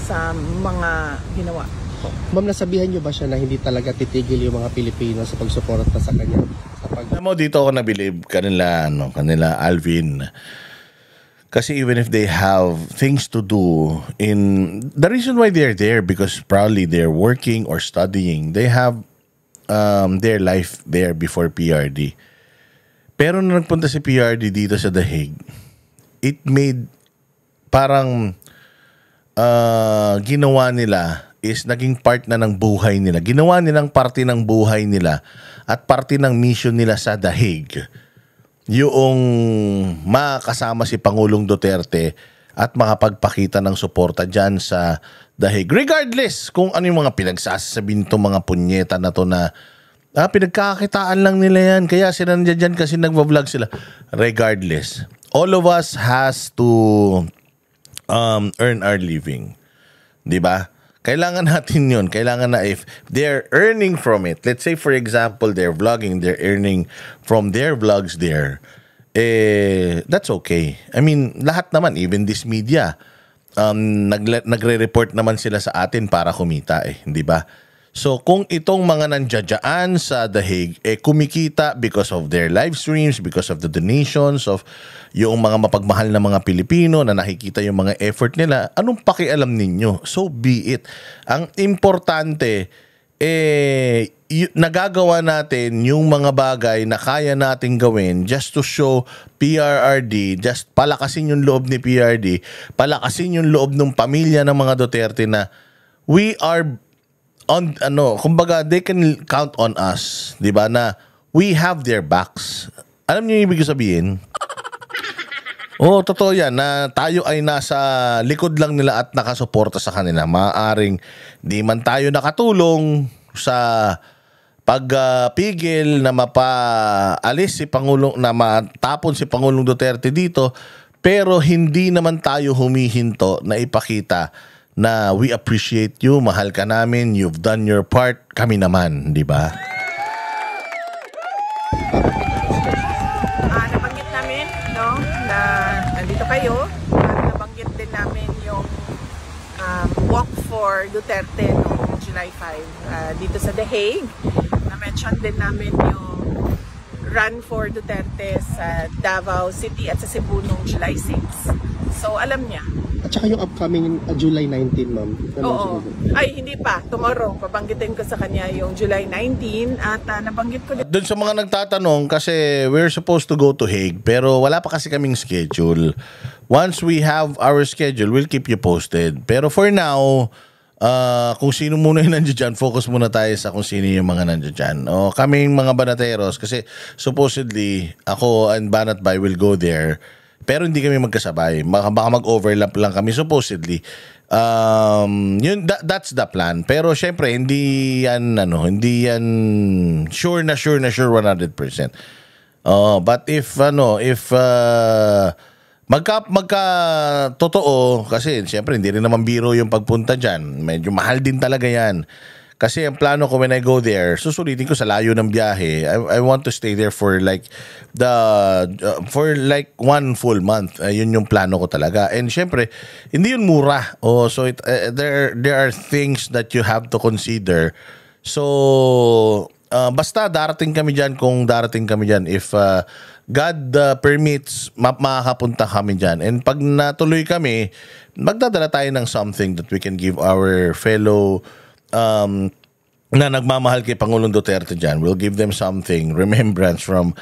sa mga ginawa ko. Ma'am, nasabihan niyo ba siya na hindi talaga titigil yung mga Pilipino sa pagsuporta sa kanya? Alam mo, dito ako nabilib kanila Alvin. Kasi even if they have things to do the reason why they're there, because probably they're working or studying, they have their life there before PRD. Pero nung nagpunta si PRD dito sa The Hague, it made parang ginawa nila is naging part na ng buhay nila. Ginawa nilang parte ng buhay nila at parte ng mission nila sa The Hague. Yung makasama si Pangulong Duterte at makapagpakita ng suporta dyan sa The Hague. Regardless kung ano yung mga pinagsasabihin itong mga punyeta na to na pinagkakakitaan lang nila yan. Kaya sila nandiyan dyan kasi nagva-vlog sila. Regardless, all of us has to earn our living. Diba? Kailangan natin yun. Kailangan na if they're earning from it, let's say for example, they're vlogging, they're earning from their vlogs there, that's okay. I mean, lahat naman, even this media, nagre-report naman sila sa atin para kumita di ba? So, kung itong mga nandiyan sa The Hague, kumikita because of their live streams, because of the donations, of yung mga mapagmahal na mga Pilipino na nakikita yung mga effort nila, anong pakialam ninyo? So be it. Ang importante, nagagawa natin yung mga bagay na kaya nating gawin just to show PRRD, just palakasin yung loob ni PRD, palakasin yung loob ng pamilya ng mga Duterte na we are kumbaga, they can count on us, di ba, na we have their backs. Alam niyo yung ibig sabihin? Totoo yan, na tayo ay nasa likod lang nila at nakasuporta sa kanila. Maaaring di man tayo nakatulong sa pagpigil na mapaalis si Pangulong, na matapon si Pangulong Duterte dito, pero hindi naman tayo humihinto na ipakita na we appreciate you, mahal ka namin, you've done your part, kami naman, di ba? Nabanggit namin, no, na nandito kayo. Nabanggit din namin yung walk for Duterte noong July 5 dito sa The Hague. Na-mention din namin yung run for Duterte sa Davao City at sa Cebu noong July 6. So, alam niya. At saka yung upcoming July 19, ma'am. Oo. Ay, hindi pa. Tomorrow, babanggitin ko sa kanya yung July 19 at nabanggit ko din. Doon sa mga nagtatanong, kasi we're supposed to go to Hague, pero wala pa kasi kaming schedule. Once we have our schedule, we'll keep you posted. Pero for now, kung sino muna yung nandiyan dyan, focus muna tayo sa kung sino yung mga nandiyan dyan. Kaming mga Banateros, kasi supposedly, ako and Banat Bay will go there. Pero hindi kami magkasabay. Baka mag-overlap lang kami supposedly. That's the plan. Pero syempre hindi yan sure na 100%. But if magka totoo, kasi syempre hindi rin naman biro yung pagpunta diyan. Medyo mahal din talaga yan. Kasi ang plano ko when I go there, susulitin ko sa layo ng biyahe. I want to stay there for like for 1 full month. Yun yung plano ko talaga. And syempre, hindi yun mura. So there are things that you have to consider. So basta darating kami diyan kung darating kami diyan. If God permits, makakapunta kami diyan. And pag natuloy kami, magdadala tayo ng something that we can give our fellow na nagmamahal kay Pangulong Duterte dyan. We'll give them something, remembrance from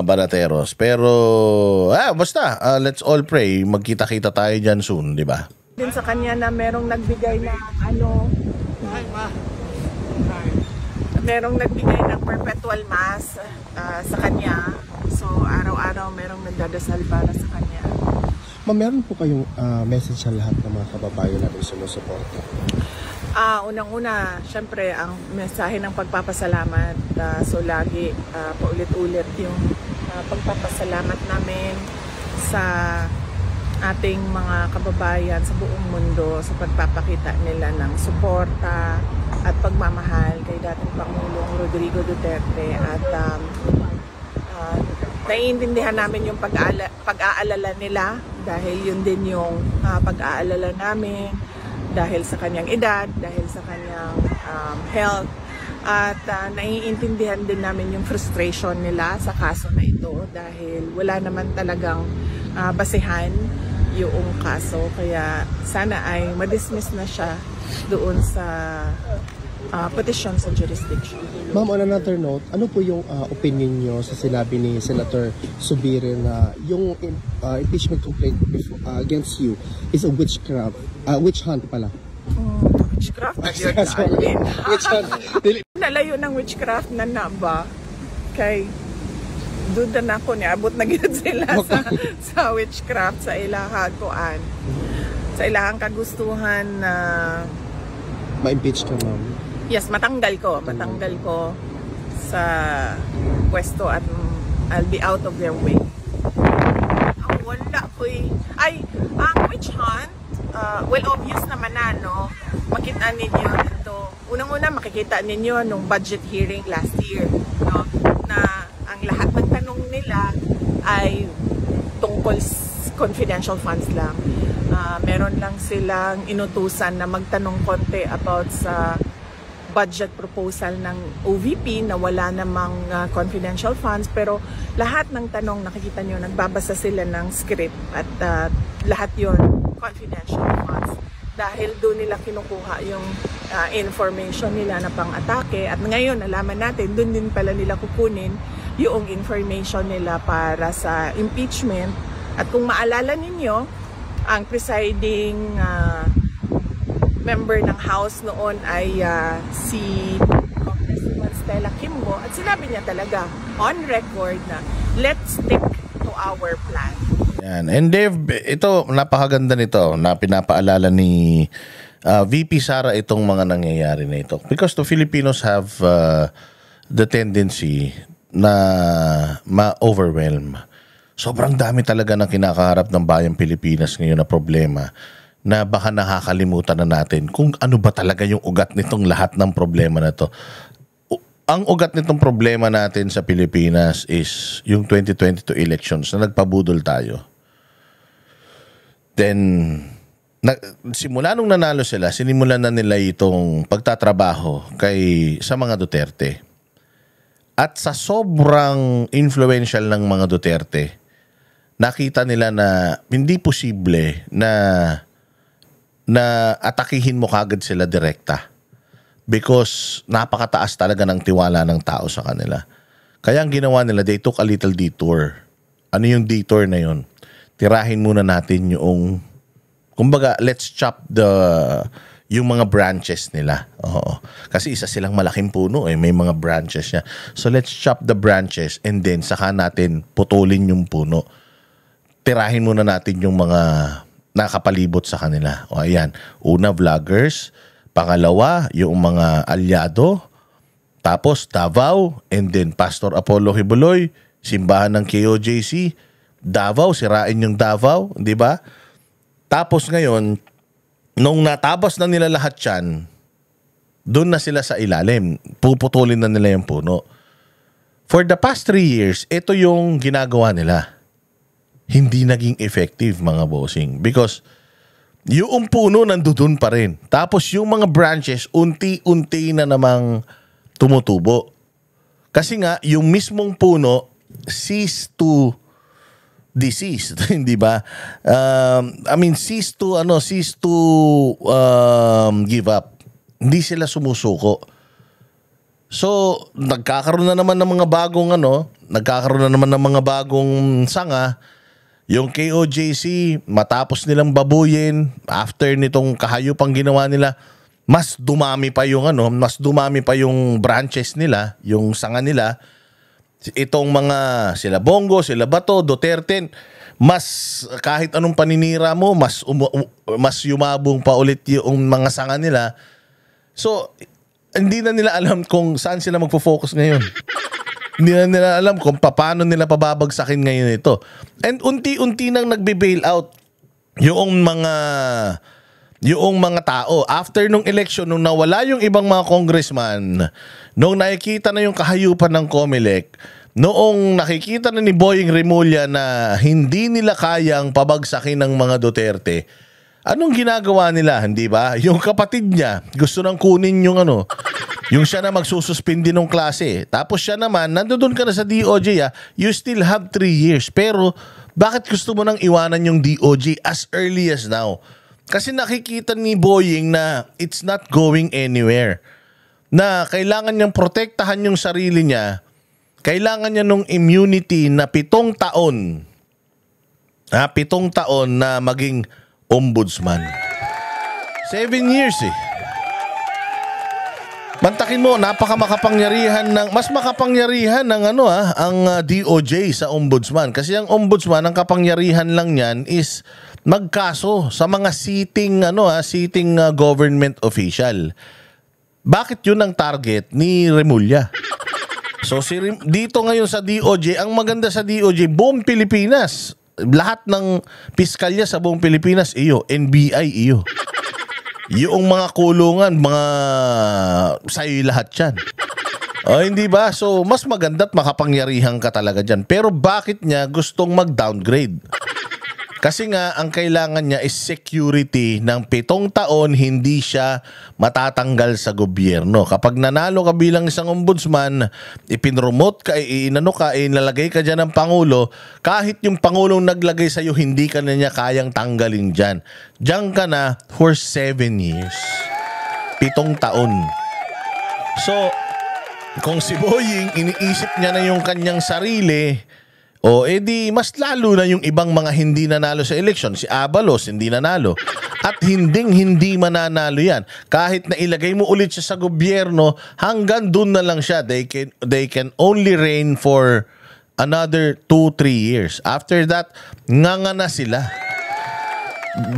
Banateros. Pero basta let's all pray magkita-kita tayo dyan soon, di ba? Din sa kanya na merong nagbigay na merong nagbigay ng perpetual mass sa kanya. So araw-araw merong nagdadasal para sa kanya. Ma'am, meron po kayong message sa lahat ng mga kababayan natin sumusuporta? Unang-una, syempre, ang mensahe ng pagpapasalamat. So, lagi paulit-ulit yung pagpapasalamat namin sa ating mga kababayan sa buong mundo sa pagpapakita nila ng suporta at pagmamahal kay dating Pangulong Rodrigo Duterte. At naiintindihan namin yung pag-aalala nila dahil yun din yung pag-aalala namin dahil sa kanyang edad, dahil sa kanyang health, at naiintindihan din namin yung frustration nila sa kaso na ito dahil wala naman talagang basehan yung kaso. Kaya sana ay ma-dismiss na siya doon sa petition sa jurisdiction. Ma'am, on another note, ano po yung opinion nyo sa sinabi ni Senator Zubiri na yung impeachment complaint against you is a witch hunt pala? Witchcraft? Witch hunt. Nalayo ng witchcraft na ba? Kay duda na ako niya, abot na gid sila sa witchcraft sa ilahang kuan. Sa ilahang kagustuhan na Ma-impeach ka, ma'am. yes, matanggal ko sa pwesto at I'll be out of their way. Wala ko ang witch hunt, well, obvious naman na, no? Makita ninyo dito. Unang-una, makikita ninyo nung budget hearing last year, no? Na ang lahat ng tanong nila ay tungkol confidential funds lang. Meron lang silang inutusan na magtanong konti about sa budget proposal ng OVP na wala namang confidential funds, pero lahat ng tanong nakikita nyo, nagbabasa sila ng script at lahat yon confidential funds dahil doon nila kinukuha yung information nila na pang-atake, at ngayon nalaman natin doon din pala nila kukunin yung information nila para sa impeachment. At kung maalala ninyo, ang presiding member ng House noon ay si Congresswoman Stella Kimbo, at sinabi niya talaga on record na let's stick to our plan. Yan. And Dave, ito, napakaganda nito na pinapaalala ni VP Sara itong mga nangyayari na ito. Because the Filipinos have the tendency na ma-overwhelm. Sobrang dami talaga ng kinakaharap ng bayang Pilipinas ngayon na problema na baka nakakalimutan na natin kung ano ba talaga yung ugat nitong lahat ng problema na to. Ang ugat nitong problema natin sa Pilipinas is yung 2022 elections na nagpabudol tayo. Then, simula nung nanalo sila, sinimulan na nila itong pagtatrabaho sa mga Duterte. At sa sobrang influential ng mga Duterte, nakita nila na hindi posible na atakihin mo kagad sila direkta because napakataas talaga ng tiwala ng tao sa kanila. Kaya ang ginawa nila, they took a little detour. Ano yung detour na yun? Tirahin muna natin yung, kumbaga, let's chop yung mga branches nila. Oo. Kasi isa silang malaking puno may mga branches niya. So let's chop the branches and then saka natin putulin yung puno. Tirahin muna natin yung mga nakapalibot sa kanila. O ayan, una vloggers, pangalawa yung mga alyado, tapos Davao, and then Pastor Apollo Hibuloy, simbahan ng KOJC, Davao, sirain yung Davao, di ba? Tapos ngayon, nung natabas na nila lahat yan, doon na sila sa ilalim. Puputulin na nila yung puno. For the past 3 years, ito yung ginagawa nila. Hindi naging effective, mga bossing. Because yung puno nandoon pa rin. Tapos yung mga branches, unti-unti na namang tumutubo. Kasi nga, yung mismong puno cease to disease, hindi ba? Cease to give up. Hindi sila sumusuko. So, nagkakaroon na naman ng mga bagong sanga. Yung KOJC, matapos nilang babuyin, after nitong kahayupang ginawa nila, mas dumami pa yung branches nila, yung sanga nila. Itong mga sila Bongo, sila Bato, Duterte, mas kahit anong paninira mo, mas yumabong pa ulit yung mga sanga nila. So, hindi na nila alam kung saan sila magfo-focus ngayon. Hindi na nila alam kung paano nila pababagsakin ngayon ito. And unti-unti nang nagbe-bail out yung mga tao. After nung election, nung nawala yung ibang mga congressman, nung nakikita na yung kahayupan ng COMELEC, noong nakikita na ni Boying Remulla na hindi nila kayang pabagsakin ng mga Duterte, anong ginagawa nila, hindi ba? Yung kapatid niya, gusto nang kunin yung yung siya na magsususpindi ng klase. Tapos siya naman, nandoon ka na sa DOJ, you still have 3 years. Pero Bakit gusto mo nang iwanan yung DOJ as early as now? Kasi nakikita ni Boying na it's not going anywhere. Na kailangan niyang protektahan yung sarili niya. Kailangan niya nung immunity na 7 taon. 7 taon na maging ombudsman. 7 years eh. Mantakin mo, napakamakapangyarihan ng, mas makapangyarihan ng ang DOJ sa ombudsman. Kasi ang ombudsman, ang kapangyarihan lang niyan is magkaso sa mga sitting government official. Bakit yun ang target ni Remulla? So dito ngayon sa DOJ, ang maganda sa DOJ, buong Pilipinas, lahat ng piskalya sa buong Pilipinas, iyo, NBI, iyo. Yung mga kulungan, mga sa'yo lahat yan. O, hindi ba? So, mas maganda at makapangyarihan ka talaga dyan. Pero bakit niya gustong mag-downgrade? Kasi nga, ang kailangan niya is security ng 7 taon, hindi siya matatanggal sa gobyerno. Kapag nanalo ka bilang isang ombudsman, ipinromote ka, inalagay ka dyan ng Pangulo, kahit yung Pangulong naglagay sa'yo, hindi ka na niya kayang tanggalin dyan. Diyan ka na for 7 years. 7 taon. So, kung si Boying, iniisip niya na yung kanyang sarili, o edi mas lalo na yung ibang mga hindi nanalo sa election. Si Abalos hindi nanalo. At hindi mananalo yan. Kahit na ilagay mo ulit siya sa gobyerno, hanggang dun na lang siya. They can only reign for another 2-3 years. After that, nga na sila.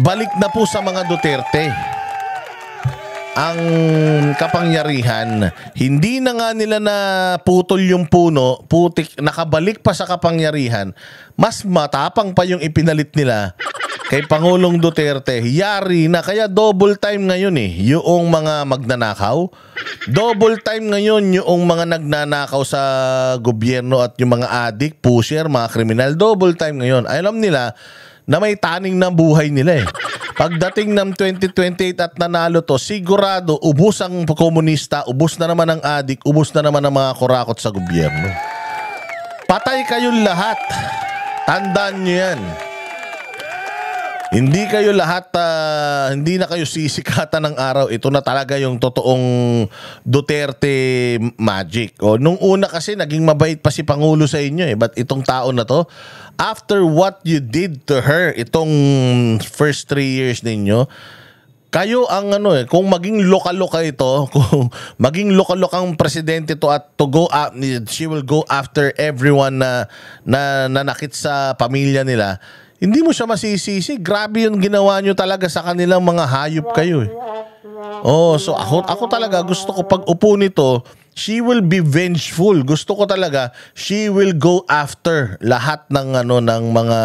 Balik na po sa mga Duterte ang kapangyarihan. Hindi na nga nila na putol yung puno, putik, nakabalik pa sa kapangyarihan. Mas matapang pa yung ipinalit nila kay Pangulong Duterte. Yari na, kaya double time ngayon yung mga magnanakaw. Double time ngayon yung mga nagnanakaw sa gobyerno at yung mga adik, pusher, mga kriminal. Double time ngayon. Alam nila na may taning na buhay nila Pagdating ng 2028 at nanalo to, sigurado ubos ang komunista, ubos na naman ang adik, ubos na naman ang mga kurakot sa gobyerno. Patay kayong lahat. Tandaan nyo yan. Hindi kayo lahat, hindi na kayo sisikatan ng araw. Ito na talaga yung totoong Duterte magic. O, nung una kasi, naging mabait pa si Pangulo sa inyo But itong tao na to, after what you did to her, itong first 3 years ninyo, kayo ang kung maging loka-loka ito, kung maging loka-lokang presidente to at she will go after everyone na nanakit sa pamilya nila. Hindi mo siya masisisi. Grabe yung ginawa nyo talaga sa kanilang mga hayop kayo so ako talaga gusto ko pag upo nito, she will be vengeful. Gusto ko talaga she will go after lahat ng ng mga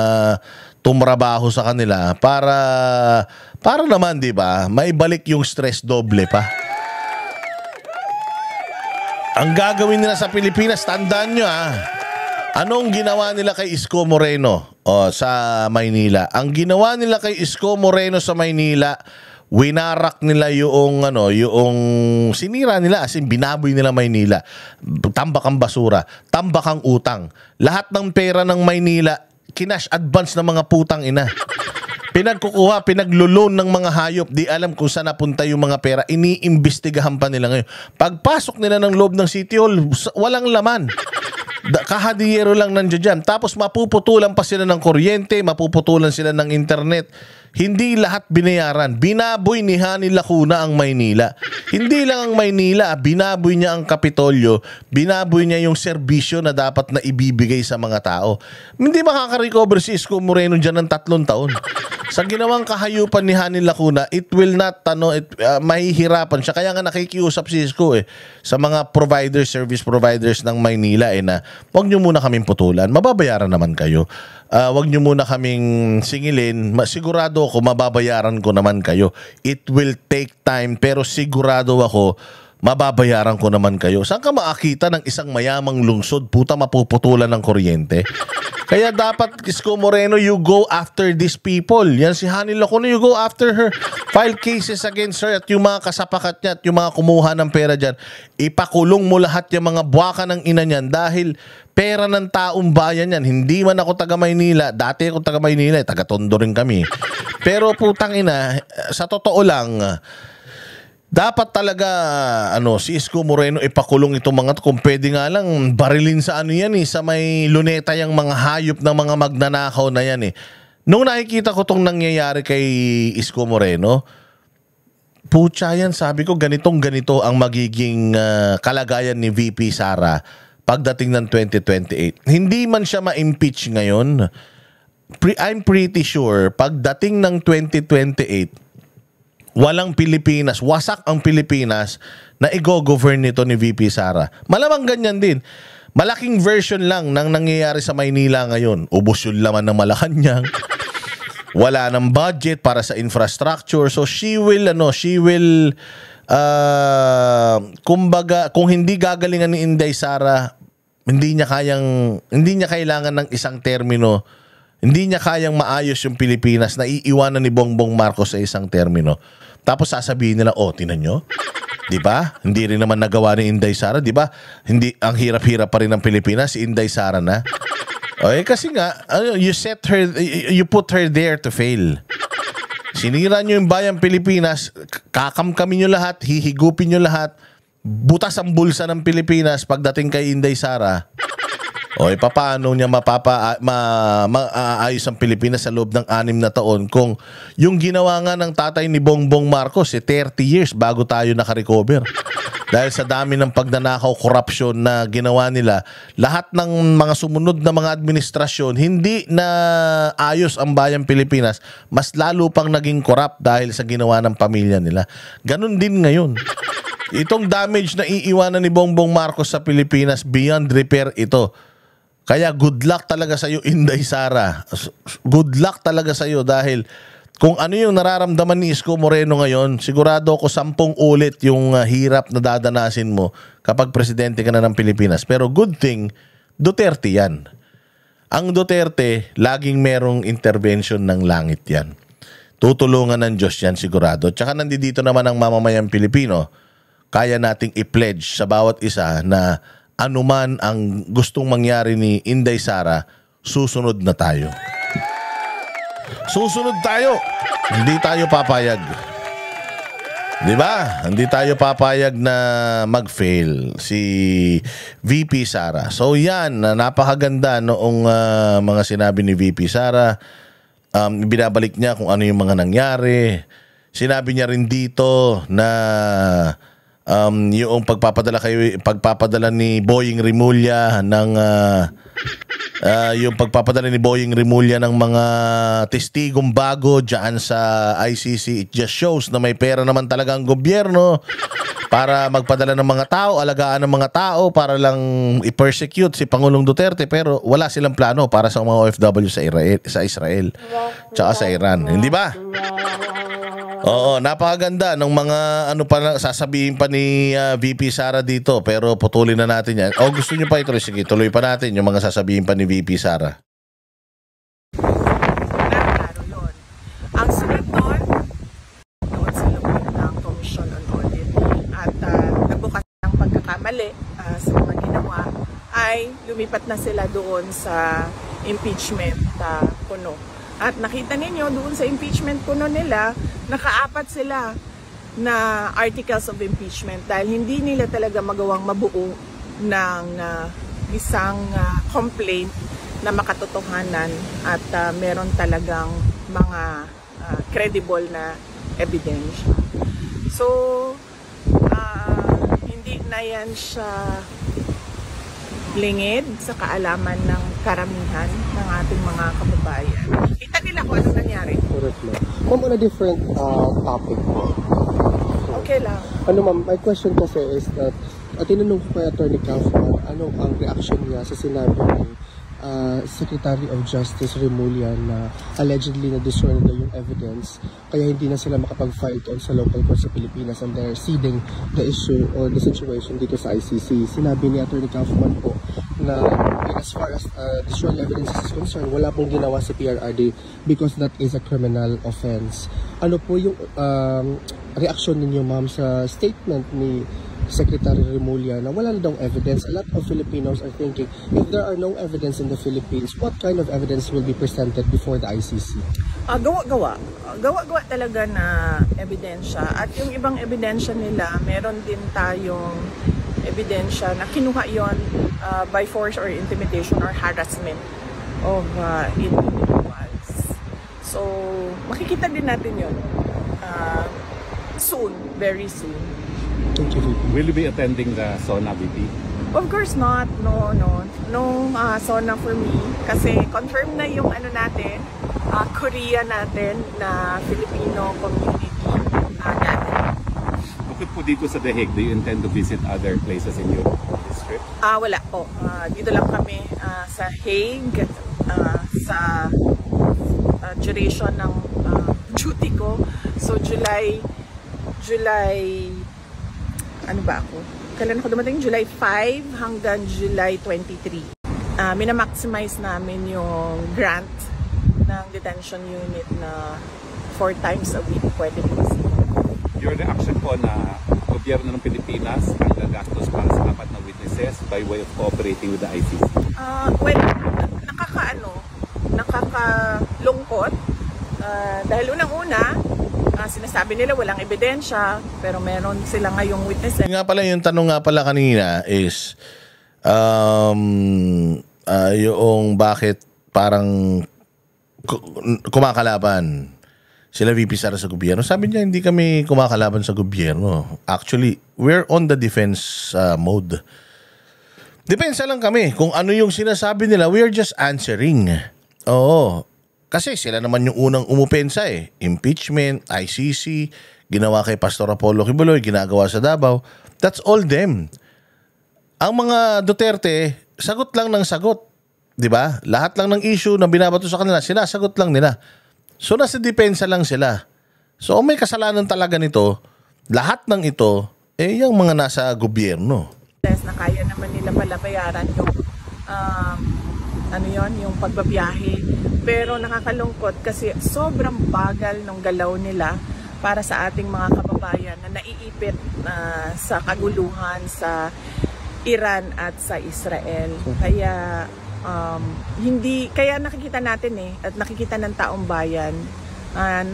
tumrabaho sa kanila para naman, 'di ba? Maibalik yung stress doble pa. Ang gagawin nila sa Pilipinas, tandaan nyo anong ginawa nila kay Isko Moreno sa Maynila? Ang ginawa nila kay Isko Moreno sa Maynila, winarak nila yung sinira nila, as in binaboy nila Maynila. Tambak ang basura, tambak ang utang. Lahat ng pera ng Maynila, kinash advance ng mga putang ina. Pinagkukuha, pinaglulon ng mga hayop, di alam kung saan napunta yung mga pera, iniimbestigahan pa nila ngayon. Pagpasok nila ng loob ng City Hall, walang laman. Kahadiyero lang nandiyan dyan. Tapos mapuputulan pa sila ng kuryente, mapuputulan sila ng internet. Hindi lahat binayaran. Binaboy ni Hani Lacuna ang Maynila. Hindi lang ang Maynila, binaboy niya ang Kapitolyo, binaboy niya yung serbisyo na dapat na ibibigay sa mga tao. Hindi makaka-recover si Isko Moreno dyan ng 3 taon. Sa ginawang kahayupan ni Hani Lacuna, it will not, mahihirapan siya. Kaya nga nakikiusap si Isko sa mga service providers ng Maynila na wag nyo muna kaming putulan. Mababayaran naman kayo. Wag nyo muna kaming singilin. Sigurado ako, mababayaran ko naman kayo. It will take time, pero sigurado ako, mababayaran ko naman kayo. Saan ka makakita ng isang mayamang lungsod, puta, mapuputulan ng kuryente? Kaya dapat, Isko Moreno, you go after these people. Yan si Honey Locono, you go after her. File cases against her at yung mga kasapakat niya at yung mga kumuha ng pera dyan. Ipakulong mo lahat yung mga buwaka ng ina niyan dahil pera ng taong bayan yan. Hindi man ako taga Maynila. Dati ako taga Maynila, taga Tondo rin kami. Pero putang ina, sa totoo lang, dapat talaga si Isko Moreno ipakulong itong mga kung pwede nga lang barilin sa yan sa may luneta yung mga hayop ng mga magnanakaw na yan Nung nakikita ko tong nangyayari kay Isko Moreno, putya yan, sabi ko ganito ang magiging kalagayan ni VP Sara pagdating ng 2028. Hindi man siya ma-impeach ngayon, I'm pretty sure pagdating ng 2028 walang Pilipinas, wasak ang Pilipinas na i-go-govern nito ni VP Sara. Malamang ganyan din. Malaking version lang ng nangyayari sa Maynila ngayon. Ubos yung laman ng Malacanang. Wala ng budget para sa infrastructure. So she will kumbaga, kung hindi gagalingan ni Inday Sara, hindi niya kailangan ng isang termino. Hindi niya kayang maayos yung Pilipinas na iiwanan ni Bongbong Marcos sa isang termino. Tapos sasabihin nila, tinan nyo? Di ba? Hindi rin naman nagawa ni Inday Sara. Di ba? Hindi, ang hirap-hirap pa rin ng Pilipinas, si Inday Sara na. Kasi nga, you put her there to fail. Sinira nyo yung bayang Pilipinas, kakamkamin nyo lahat, hihigupin nyo lahat, butas ang bulsa ng Pilipinas pagdating kay Inday Sara. Paano niya maayos ang Pilipinas sa loob ng 6 na taon kung yung ginawa nga ng tatay ni Bongbong Marcos 30 years bago tayo nakarecover. Dahil sa dami ng pagnanakaw, corruption na ginawa nila, lahat ng mga sumunod na mga administrasyon, hindi na ayos ang bayang Pilipinas, mas lalo pang naging corrupt dahil sa ginawa ng pamilya nila. Ganon din ngayon. Itong damage na iiwanan ni Bongbong Marcos sa Pilipinas, beyond repair ito. Kaya good luck talaga sa iyo, Inday Sara. Good luck talaga sa iyo dahil kung ano yung nararamdaman ni Isko Moreno ngayon, sigurado ako 10 ulit yung hirap na dadanasin mo kapag presidente ka na ng Pilipinas. Pero good thing, Duterte yan. Ang Duterte, laging merong intervention ng langit yan. Tutulungan ng Diyos yan sigurado. Tsaka nandito naman ang mamamayang Pilipino, kaya nating i-pledge sa bawat isa na anuman ang gustong mangyari ni Inday Sara, susunod na tayo. Susunod tayo. Hindi tayo papayag. Di ba? Hindi tayo papayag na mag-fail si VP Sara. So yan, napakaganda noong mga sinabi ni VP Sara. Binabalik niya kung ano yung mga nangyari. Sinabi niya rin dito na yung pagpapadala ni Boying Rimulya ng yung pagpapadala ni Boying Rimulya ng mga testigong bago diyan sa ICC, it just shows na may pera naman talaga ang gobyerno para magpadala ng mga tao, alagaan ng mga tao para lang i-persecute si Pangulong Duterte, pero wala silang plano para sa mga OFW sa Israel tsaka sa Iran, hindi ba? Oo, napakaganda ng mga sasabihin pa ni VP Sara dito, pero putulin na natin yan. Gusto nyo pa ituloy? Sige, tuloy pa natin yung mga sasabihin pa ni VP Sara. Ang sunod doon sa loob ng Commission on Audit at nagbukas ng pagkakamali sa mga ginawa, ay lumipat na sila doon sa impeachment puno. At nakita ninyo doon sa impeachment puno nila, naka-4 sila na articles of impeachment dahil hindi nila talaga magawang mabuo ng isang complaint na makatotohanan at meron talagang mga credible na evidence. So, hindi na yan siya lingid sa kaalaman ng karamihan ng ating mga kababayan. Kita nila kung ano nangyari. Correct, ma'am. Ma'am, on a different topic po. Okay lang. Ma'am, my question kasi is that tinanong ko kay Attorney Kaufman, ano ang reaction niya sa sinabi ni Secretary of Justice Rimulya na allegedly na-destroy na yung evidence kaya hindi na sila makapag-file doon sa local court sa Pilipinas and they're ceding the issue or the situation dito sa ICC. Sinabi ni Attorney Kaufman po na And as far as destroying evidence is concerned, wala pong ginawa si PRRD because that is a criminal offense. Ano po yung reaction ninyo, ma'am, sa statement ni Secretary Remulla na wala na daw evidence? A lot of Filipinos are thinking, if there are no evidence in the Philippines, what kind of evidence will be presented before the ICC? Gawa-gawa. Gawa-gawa talaga na ebidensya. At yung ibang ebidensya nila, meron din tayong ebidensya na kinuha yon by force or intimidation or harassment of individuals. So, makikita din natin yun soon, very soon. Thank you, VP. Will you be attending the SONA, VP? Of course not. No SONA for me. Kasi confirm na yung ano natin, Korea natin na Filipino community natin. Bukod po dito sa The Hague, do you intend to visit other places in your district? Wala po. Dito lang kami sa Hague sa duration ng duty ko. So July ano ba ako? Kailan ako dumating? July 5 hanggang July 23. Minamaximize namin yung grant ng detention unit na 4 times a week pwede visit. Your reaction po na gobyerno ng Pilipinas ang gagastos para sa apat na witnesses by way of cooperating with the ICC? Well, nakakalungkot. Dahil unang-una, sinasabi nila walang ebidensya, pero meron sila ngayong witnesses. Nga pala, yung tanong nga pala kanina is yung bakit parang kumakalaban sila VP Sara sa gobyerno. Sabi niya, hindi kami kumakalaban sa gobyerno. Actually, we're on the defense mode. Depensa lang kami. Kung ano yung sinasabi nila, we're just answering. Oo. Kasi sila naman yung unang umupensa eh. Impeachment, ICC, ginawa kay Pastor Apollo Kibuloy, ginagawa sa Davao. That's all them. Ang mga Duterte, sagot lang ng sagot. 'Di ba? Lahat lang ng issue na binabato sa kanila, sinasagot lang nila. So nasa depensa lang sila. So may kasalanan talaga nito, lahat ng ito, yung mga nasa gobyerno. Na kaya naman nila pala bayaran yung pagbabiyahe. Pero nakakalungkot kasi sobrang bagal ng galaw nila para sa ating mga kababayan na naiipit sa kaguluhan sa Iran at sa Israel. Kaya kaya nakikita natin at nakikita ng taong bayan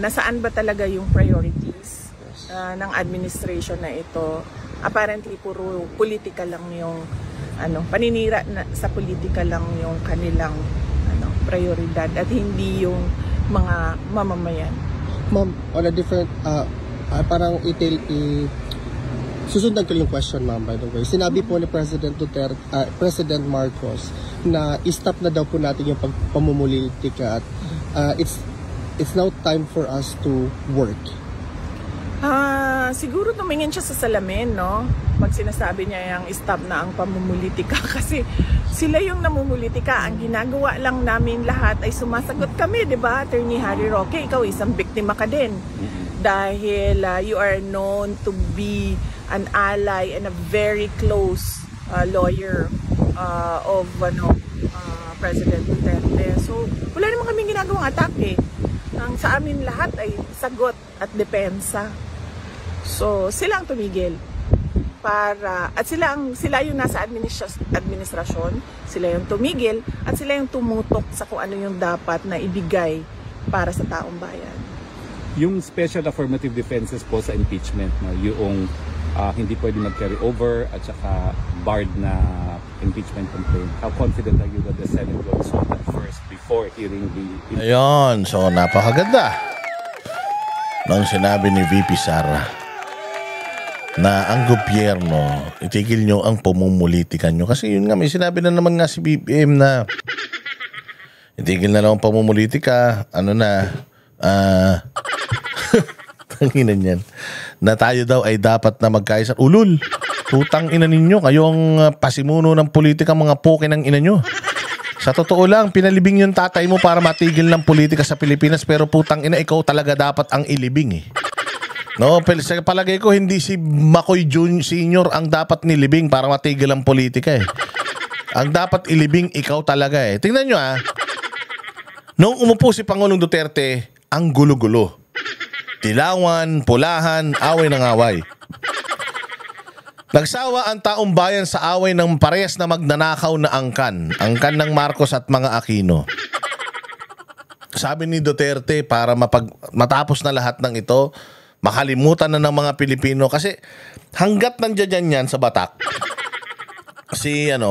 nasaan ba talaga yung priorities ng administration na ito. Apparently puro politika lang yung paninira sa politika lang yung kanilang prioridad at hindi yung mga mamamayan. Ma'am, on a different parang susundan ko yung question, ma'am, by the way. Sinabi po ni President President Marcos na i-stop na daw po natin yung pamumulitika at it's now time for us to work. Siguro tumingin siya sa salamin, no? Pag sinasabi niya yung stop na ang pamumulitika kasi sila yung namumulitika. Ang ginagawa lang namin lahat ay sumasagot kami, di ba? Attorney Harry Roque, ikaw isang biktima ka din. Dahil you are known to be an ally and a very close lawyer of President Duterte. So, wala naman kaming ginagawang atake. Ang sa amin lahat ay sagot at depensa. So, sila ang tumigil at sila yung nasa administrasyon, sila yung tumigil at sila yung tumutok sa kung ano yung dapat na ibigay para sa taong bayan. Yung special affirmative defenses po sa impeachment, yung hindi pwede mag-carry over at saka barred na impeachment complaint. How confident are you that the Senate will solve that first before hearing the... Ayun, so napakaganda nang sinabi ni VP Sara na ang gobyerno, itigil nyo ang pamumulitikan nyo. Kasi yun nga, may sinabi na naman nga si BBM na itigil na lang ang pamumulitika, tanginan yan, na tayo daw ay dapat na magkaisa. Ulul, putang ina ninyo, kayo ang pasimuno ng politika, mga poke ng ina nyo. Sa totoo lang, pinalibing yung tatay mo para matigil ng politika sa Pilipinas, pero putang ina, ikaw talaga dapat ang ilibing eh. No, sa palagay ko, hindi si Makoy Jr. Senior ang dapat nilibing para matigil ang politika eh. Ang dapat ilibing ikaw talaga eh. Tingnan nyo Noong umupo si Pangulong Duterte, ang gulo-gulo. Dilawan, pulahan, away ng away. Nagsawa ang taong bayan sa away ng parehas na magnanakaw na angkan ng Marcos at mga Aquino. Sabi ni Duterte, para matapos na lahat ng ito, makalimutan na ng mga Pilipino kasi hanggat nandiyan yan sa Batak.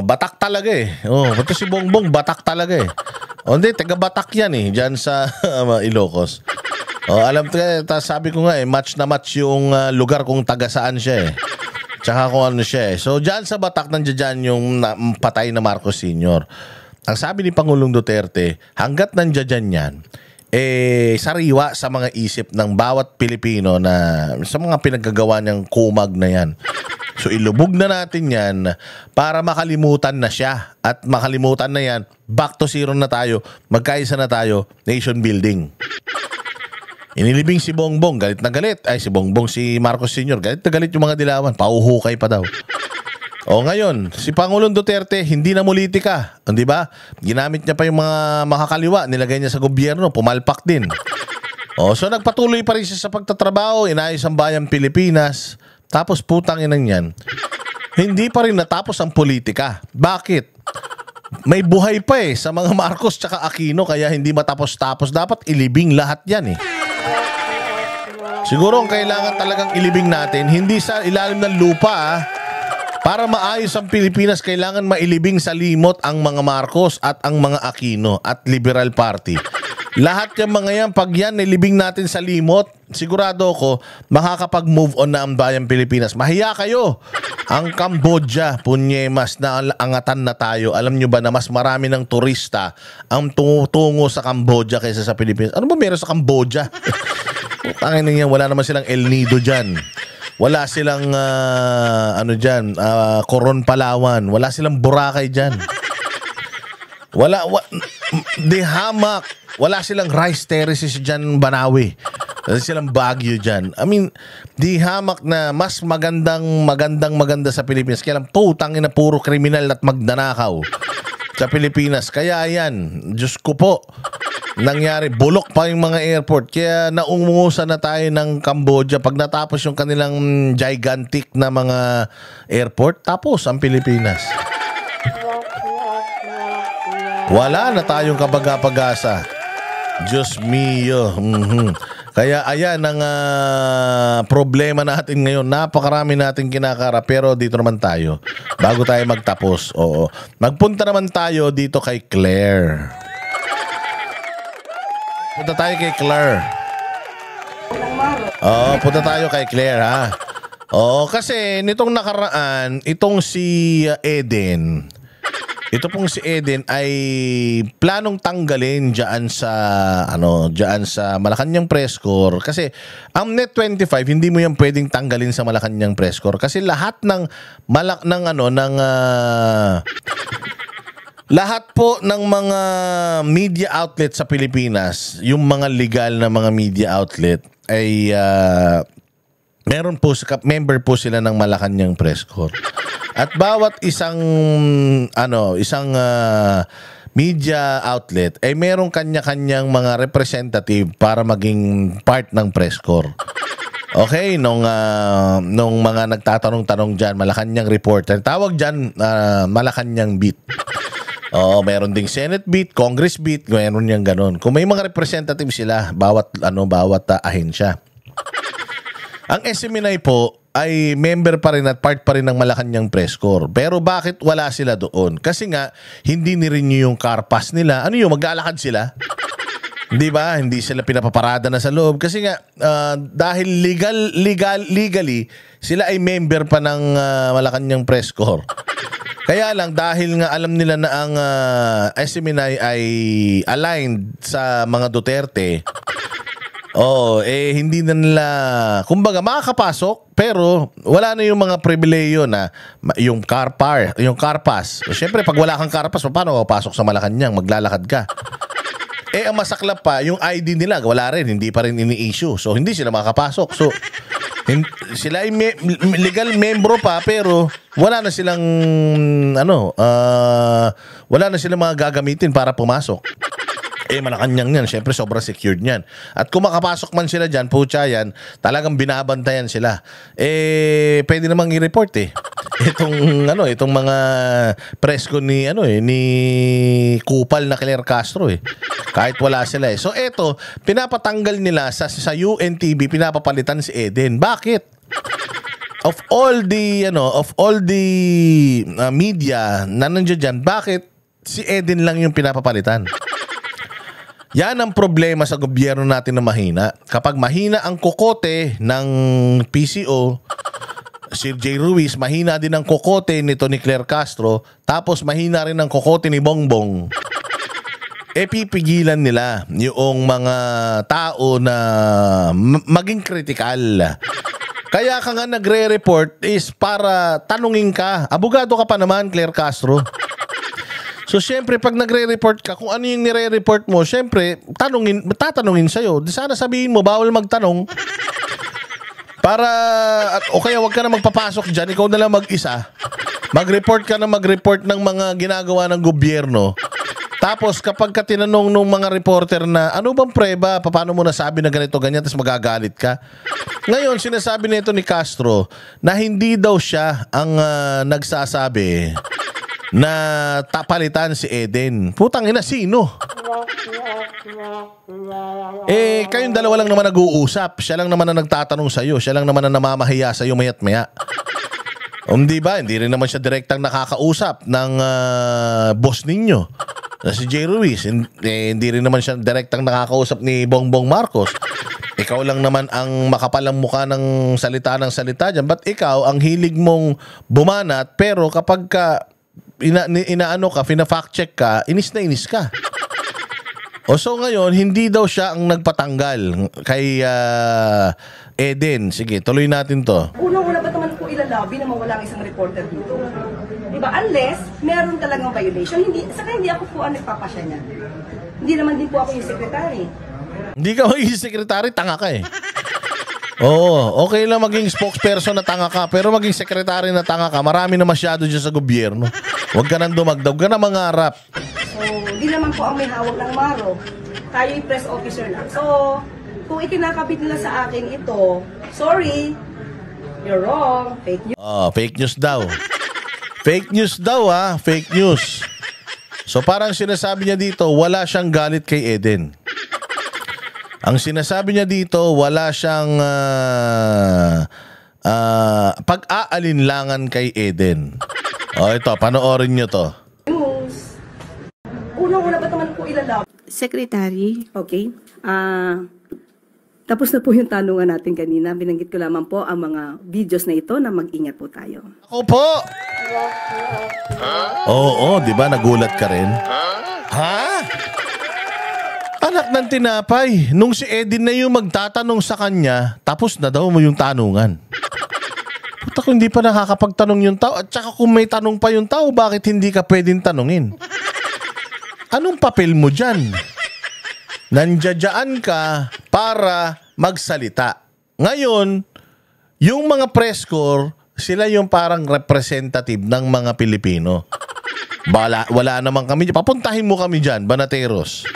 Batak talaga eh. Ito si Bongbong, Batak talaga eh. Hindi, taga Batak yan eh, dyan sa Ilocos. Sabi ko nga match na match yung lugar kung taga saan siya eh. Tsaka kung ano siya eh. So, dyan sa Batak, nandiyan yung patay na Marcos Sr. Ang sabi ni Pangulong Duterte, hanggat nandiyan yan, sariwa sa mga isip ng bawat Pilipino na sa mga pinaggagawa niyang kumag na yan. So, ilubog na natin yan para makalimutan na siya. At makalimutan na yan, back to zero na tayo, magkaisa na tayo, nation building. Inilibing si Bongbong, galit na galit. Si Marcos Sr., galit na galit yung mga dilawan. Pauhukay pa daw. Ngayon, si Pangulong Duterte, hindi na politika. Di ba? Ginamit niya pa yung mga makakaliwa, nilagay niya sa gobyerno, pumalpak din. So nagpatuloy pa rin siya sa pagtatrabaho, inayos ang bayang Pilipinas. Tapos putang inang yan, hindi pa rin natapos ang politika. Bakit? May buhay pa sa mga Marcos tsaka Aquino, kaya hindi matapos-tapos. Dapat ilibing lahat yan Siguro ang kailangan talagang ilibing natin, hindi sa ilalim ng lupa Para maayos ang Pilipinas, kailangan mailibing sa limot ang mga Marcos at ang mga Aquino at Liberal Party. Lahat yung mga yan, pag yan nilibing natin sa limot, sigurado ko makakapag-move on na ang bayang Pilipinas. Mahiya kayo. Ang Cambodia, punyemas, na angatan na tayo. Alam nyo ba na mas marami ng turista ang tungo sa Cambodia kaysa sa Pilipinas? Ano ba meron sa Cambodia? Tangin na yan, wala naman silang El Nido dyan. Wala silang Coron Palawan. Wala silang Boracay dyan. Di hamak. Wala silang rice terraces dyan, Banawi. Wala silang Baguio dyan. I mean, di hamak na mas maganda sa Pilipinas. Kaya lang putangin na puro kriminal at magnanakaw sa Pilipinas. Kaya yan, Diyos ko po, nangyari, bulok pa yung mga airport. Kaya naungusan na tayo ng Cambodia. Pag natapos yung kanilang gigantic na mga airport, tapos ang Pilipinas. Wala na tayong kabagapag-asa. Diyos mio. Kaya ayan ang problema natin ngayon. Napakarami natin kinakara, pero dito naman tayo. Bago tayo magtapos, magpunta naman tayo dito kay Claire. Punta tayo kay Claire. Punta tayo kay Claire, ha? Kasi nitong nakaraan, itong si Eden, ito pong si Eden ay planong tanggalin diyan sa Malacanang Press Corps, kasi ang Net 25 hindi mo yan pwedeng tanggalin sa Malacanang Press Corps kasi lahat lahat po ng mga media outlet sa Pilipinas, yung mga legal na mga media outlet ay member po sila ng Malacanang Press Corps. At bawat isang media outlet ay merong kanya-kanyang mga representative para maging part ng press corps. Okay, nung mga nagtatanong-tanong diyan, Malacanang reporter, tawag diyan Malacanang beat. Meron ding Senate beat, Congress beat, meron yang ganun. Kung may mga representative sila bawat ahensya. Ang SMNI po ay member pa rin at part pa rin ng Malacanang Press Corps. Pero bakit wala sila doon? Kasi nga, hindi ni-renew yung car pass nila. Ano yun? Maglalakad sila? Di ba? Hindi sila pinapaparada na sa loob. Kasi nga, dahil legally, sila ay member pa ng Malacanang Press Corps. Kaya lang, dahil nga alam nila na ang SMNI ay aligned sa mga Duterte, hindi na nila, kumbaga makakapasok, pero wala na yung mga pribileyo na yung car pass. Siyempre, pag wala kang car pass, paano papasok sa Malacanang? Maglalakad ka. Ang masaklap pa, yung ID nila, wala rin, hindi pa rin ini-issue. So, hindi sila makakapasok. So, Sila ay legal membro pa pero wala na silang wala na silang mga gagamitin para pumasok. Malacanang yan. Siyempre, sobrang secured niyan. At kung makapasok man sila dyan, pucha yan, talagang binabantayan sila. Pwede namang i-report itong mga presko ni Kupal na Claire Castro Kahit wala sila So eto, pinapatanggal nila sa UNTV, pinapapalitan si Eden. Bakit? Of all the media na nandiyan dyan, bakit si Eden lang yung pinapapalitan? Yan ang problema sa gobyerno natin na mahina. Kapag mahina ang kokote ng PCO, Sir J. Ruiz, mahina din ang kokote nito ni Claire Castro, tapos mahina rin ang kokote ni Bongbong, pipigilan nila yung mga tao na maging kritikal. Kaya ka nga nagre-report is para tanungin ka. Abogado ka pa naman, Claire Castro. So, syempre, pag nagre-report ka, kung ano yung nire-report mo, syempre, tatanungin sa'yo. Di sana sabihin mo, bawal magtanong. O kaya wag ka na magpapasok dyan, ikaw na lang mag-isa. Mag-report ka na mag-report ng mga ginagawa ng gobyerno. Tapos, kapag ka tinanong ng mga reporter na, ano bang preba, paano mo nasabi na ganito, ganyan, tapos magagalit ka. Ngayon, sinasabi nito ni Castro na hindi daw siya ang nagsasabi na tapalitan si Eden. Putang ina, sino? Kayong dalawa lang naman nag-uusap. Siya lang naman ang nagtatanong sa'yo. Siya lang naman ang namamahiya sa'yo mayat maya. Di ba? Hindi rin naman siya direktang nakakausap ng boss ninyo na si J. Ruiz. Hindi rin naman siya direktang nakakausap ni Bongbong Marcos. Ikaw lang naman ang makapalang mukha ng salita dyan. Ba't ikaw, ang hilig mong bumanat, pero kapag ka fina-fact check ka, inis na inis ka. So ngayon, hindi daw siya ang nagpatanggal kay Eden. Sige, tuloy natin to. Unang-una ba naman po ilalabi na mawala ang isang reporter dito? Diba? Unless meron talagang violation. Hindi ako po ang nagpapasya niya. Hindi naman din po ako yung secretary. Hindi ka maging secretary, tanga ka Oo, okay lang maging spokesperson na tanga ka, pero maging secretary na tanga ka, marami na masyado dyan sa gobyerno. Huwag ka nang dumagdag, huwag ka na mangarap. So, hindi naman po ang may hawak ng maro. Tayo yung press officer lang. So, kung ikinakabit nila sa akin ito, sorry, you're wrong, fake news. Fake news daw. Fake news daw fake news. So parang sinasabi niya dito, wala siyang galit kay Eden. Ang sinasabi niya dito, wala siyang pag-aalinlangan kay Eden. Ito, panoorin niyo to. News. Unang-una ba naman po ilalab? Secretary, Okay. Tapos na po yung tanungan natin kanina. Binanggit ko lamang po ang mga videos na ito na mag-ingat po tayo. Ako po! Oo, di ba? Nagulat ka rin? Ha? Anak ng tinapay, nung si Eden na yung magtatanong sa kanya, tapos na daw mo yung tanungan. Puta, kung hindi pa nakakapagtanong yung tao, at saka kung may tanong pa yung tao, bakit hindi ka pwedeng tanungin? Anong papel mo dyan? Nandiyadyaan ka para magsalita. Ngayon, yung mga press corps, sila yung parang representative ng mga Pilipino. Wala naman kami. Papuntahin mo kami dyan, Banateros.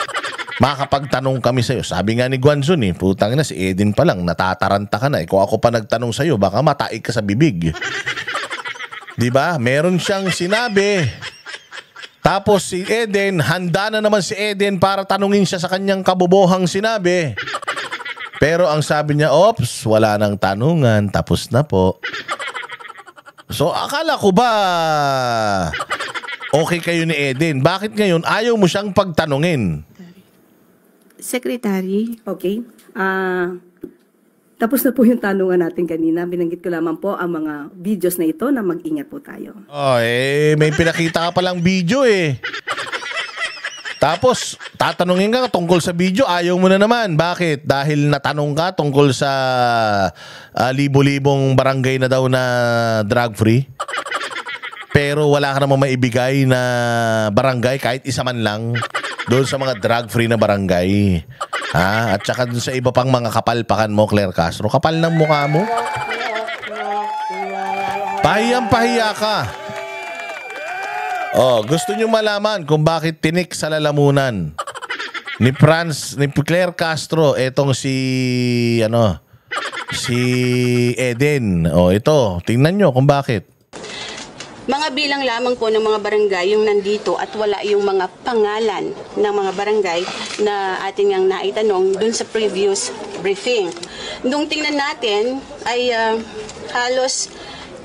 Makakapagtanong kami sa'yo. Sabi nga ni Guanzon putang na si Eden pa lang, natataranta ka na. Kung ako pa nagtanong sa'yo, baka mataik ka sa bibig. Diba? Meron siyang sinabi. Tapos si Eden, handa na naman si Eden para tanungin siya sa kanyang kabobohang sinabi. Pero ang sabi niya, ops, wala nang tanungan, tapos na po. So akala ko ba okay kayo ni Eden? Bakit ngayon ayaw mo siyang pagtanungin? Secretary, Okay. Tapos na po yung tanungan natin kanina. Binanggit ko lamang po ang mga videos na ito na mag-ingat po tayo. May pinakita ka palang video Tapos, tatanungin ka tungkol sa video, ayaw mo na naman. Bakit? Dahil natanong ka tungkol sa libo-libong barangay na daw na drug-free? Pero wala ka namang maibigay na barangay, kahit isa man lang, doon sa mga drug-free na barangay. At saka dun sa iba pang mga kapalpakan mo, Claire Castro. Kapal ng mukha mo. Pahiyang-pahiya ka. Gusto nyo malaman kung bakit tinik sa lalamunan ni Claire Castro, etong si Eden. Ito, tingnan nyo kung bakit. Mga bilang lamang po ng mga barangay yung nandito at wala yung mga pangalan ng mga barangay na ating ang naitanong dun sa previous briefing. Nung tingnan natin ay halos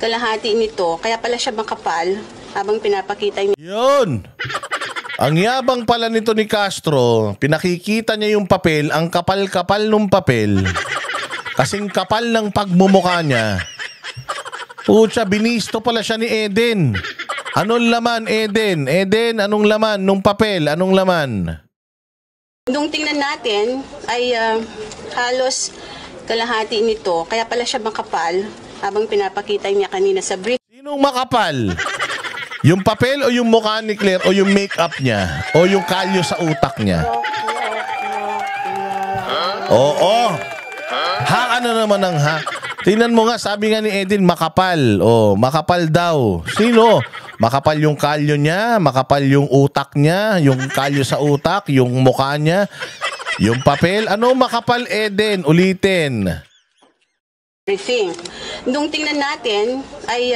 kalahati nito, kaya pala siya makapal habang pinapakita niya. Yun! Ang yabang pala nito ni Castro, pinakikita niya yung papel, ang kapal-kapal ng papel, kasing kapal ng pagmumukha niya. Pucha, binisto pala siya ni Eden. Anong laman, Eden? Eden, anong laman nung papel? Anong laman? Nung tingnan natin ay halos kalahati nito, kaya pala siya makapal habang pinapakita niya kanina sa brief. Sinong makapal? Yung papel o yung mukha ni Claire o yung makeup niya o yung kalyo sa utak niya? Oo. Ha, ano naman ang ha? Tingnan mo nga, sabi nga ni Eden, makapal. Makapal daw. Sino? Makapal yung kalyo niya, makapal yung utak niya, yung kalyo sa utak, yung mukha niya, yung papel. Ano makapal, Eden? Ulitin. Briefing. Nung tingnan natin ay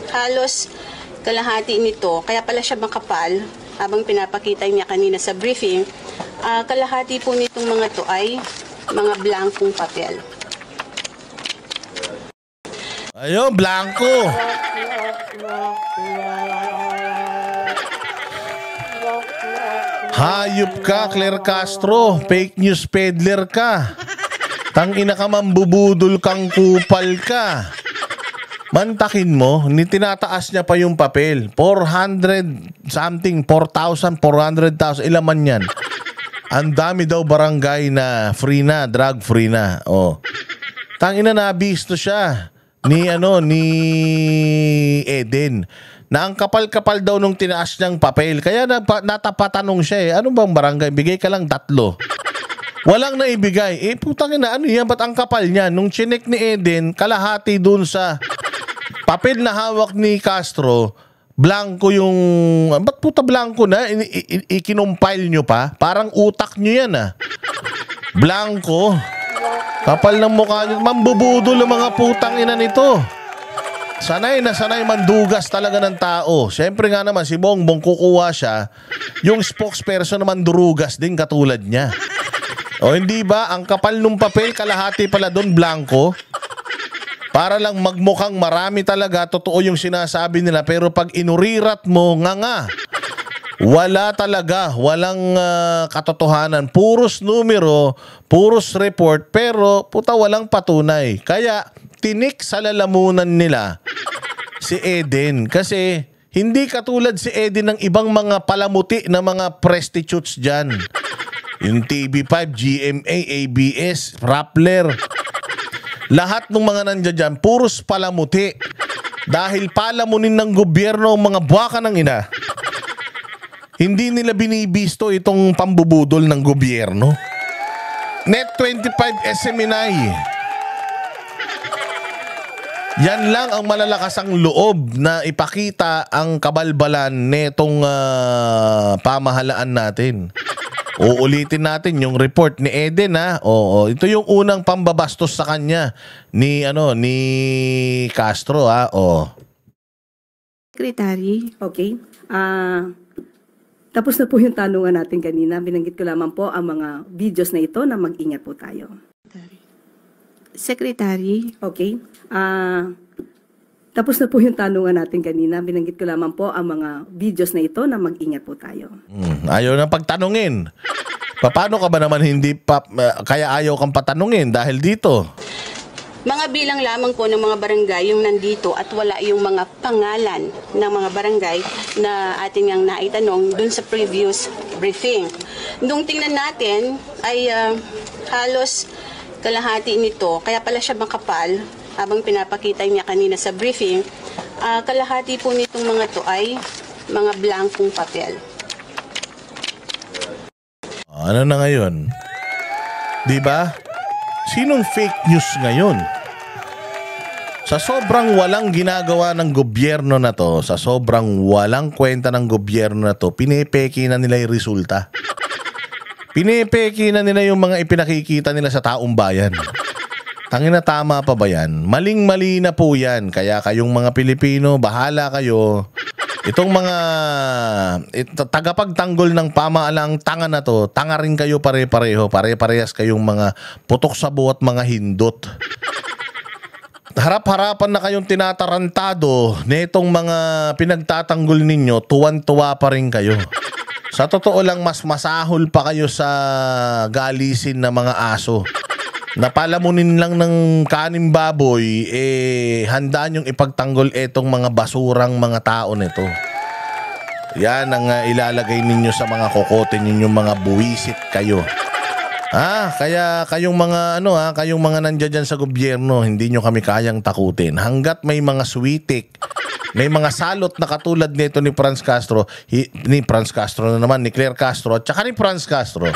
halos kalahati nito, kaya pala siya makapal habang pinapakita niya kanina sa briefing. Kalahati po nitong mga to ay mga blankong papel. Ayun, blanco. Hayop ka, Claire Castro. Fake news peddler ka. Tangina ka, mambubudol kang kupal ka. Mantakin mo, tinataas niya pa yung papel. 400 something, 4,000, 400,000. Ilan man yan? Ang dami daw barangay na free na, drug free na. Tangina, nabisto siya ni Eden na ang kapal-kapal daw nung tinaas niyang papel. Kaya natapatanong siya ano bang barangay? Bigay ka lang 3. Walang naibigay. Putang ina, ano yan? Ba't ang kapal niya? Nung chinek ni Eden, kalahati dun sa papel na hawak ni Castro, blanco yung... Ba't puta blanco na? Ikinumpile nyo pa? Parang utak nyo yan Blanco. Kapal ng mukha nyo. Mambubudol ang mga putang ina nito. Sanay na sanay mandugas talaga ng tao. Siyempre nga naman, si Bongbong kukuha siya. Yung spokesperson naman durugas din katulad niya. Hindi ba? Ang kapal nung papel, kalahati pala doon, blanco. Para lang magmukhang marami talaga, totoo yung sinasabi nila. Pero pag inurirat mo, nga. Wala talaga, walang katotohanan. Puros numero, puros report, pero puta walang patunay. Kaya tinik sa lalamunan nila si Eden. Kasi hindi katulad si Eden ng ibang mga palamuti na mga prostitutes dyan. Yung TV5, GMA, ABS, Rappler. Lahat ng mga nandiyan dyan, puros palamuti. Dahil palamunin ng gobyerno ang mga buwaka ng ina. Hindi nila binibisto itong pambubudol ng gobyerno. Net 25 SMNI. Yan lang ang malalakas ang loob na ipakita ang kabalbalan netong pamahalaan natin. Uulitin natin yung report ni Eden ito yung unang pambabastos sa kanya ni Castro Secretary, okay. Tapos na po yung tanungan natin kanina. Binanggit ko lamang po ang mga videos na ito na mag-ingat po tayo. Secretary, okay. Tapos na po yung tanungan natin kanina. Binanggit ko lamang po ang mga videos na ito na mag-ingat po tayo. Ayaw na pagtanungin. Paano ka ba naman kaya ayaw kang patanungin dahil dito? Mga bilang lamang po ng mga barangay yung nandito at wala yung mga pangalan ng mga barangay na ating ang naitanong dun sa previous briefing. Nung tingnan natin ay halos kalahati nito, kaya pala siya makapal habang pinapakita niya kanina sa briefing. Kalahati po nitong mga to ay mga blankong papel. Ano na ngayon? Diba? Sinong fake news ngayon? Sa sobrang walang ginagawa ng gobyerno na to, sa sobrang walang kwenta ng gobyerno na to, pinepeki na nila yung resulta. Pinepeki na nila yung mga ipinakikita nila sa taong bayan. Tangina, tama pa ba yan? Maling-mali na po yan. Kaya kayong mga Pilipino, bahala kayo. Itong mga tagapagtanggol ng pamahalang tanga na to, tanga rin kayo pare-pareho. Pare-parehas kayong mga putok sa buhat, mga hindot. Harap-harapan na kayong tinatarantado nitong mga pinagtatanggol ninyo, tuwan-tuwa pa rin kayo. Sa totoo lang, mas masahol pa kayo sa galisin na mga aso. Napalamunin lang ng kaning baboy, handa nyong ipagtanggol etong mga basurang mga tao nito. Yan ang ilalagay ninyo sa mga kokote ninyo, mga buwisit kayo. Kaya kayong mga kayong mga nandiyan dyan sa gobyerno, hindi nyo kami kayang takutin. Hanggat may mga switik, may mga salot na katulad nito ni Franz Castro, ni Claire Castro, at saka ni Franz Castro.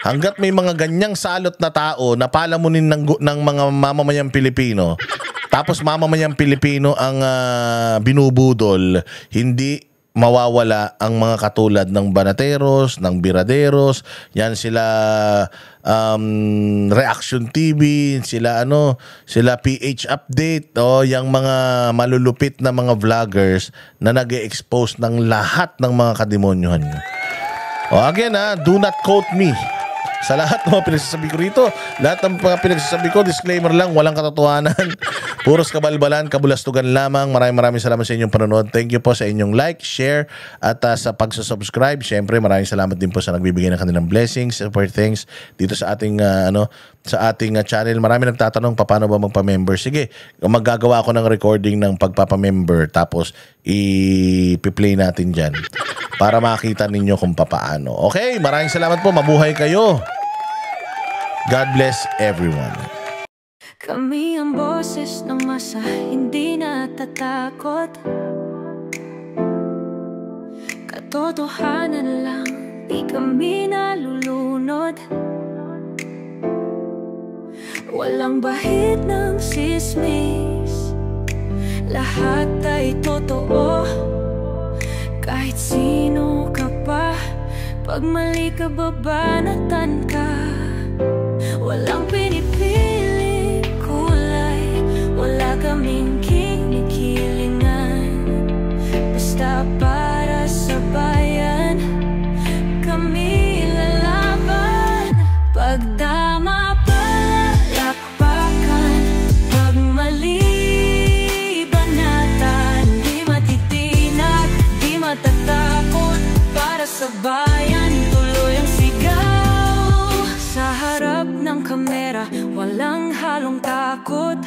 Hanggat may mga ganyang salot na tao na palamunin ng mga mamamayang Pilipino, tapos mamamayang Pilipino ang binubudol, hindi mawawala ang mga katulad ng Banateros, ng Biraderos. Yan sila Reaction TV, sila PH Update, yung mga malulupit na mga vloggers na nag-e-expose ng lahat ng mga kademonyuhan nyo. Again, do not quote me sa lahat ng mga pinagsasabi ko rito. Lahat ng mga pinagsasabi ko, disclaimer lang, walang katotohanan. Puros kabalbalan, kabulastugan lamang. Maraming salamat sa inyong panonood. Thank you po sa inyong like, share, at sa pagsusubscribe. Siyempre, maraming salamat din po sa nagbibigay ng kanilang blessings, support things dito sa ating channel. Maraming nagtatanong paano ba magpa-member. Sige, maggagawa ako ng recording ng pagpapa-member, tapos i-play natin dyan para makita ninyo kung papaano. Okay, maraming salamat po. Mabuhay kayo. God bless everyone. Kami ang boses ng masa, hindi natatakot. Katotohanan lang, di kami nalulunod. Walang bahid ng sismis, lahat ay totoo. Kahit sino ka pa, pag mali ka babanatan ka. Walang pinipili kulay, wala kaming kinikilingan. Basta para sa bayan, kami lalaban. Pag tama palakpakan, pag mali banatan. Di matitinag, di matatakot, para sa bayan tuloy ang sigaw. Sa harap ng kamera, walang halong takot.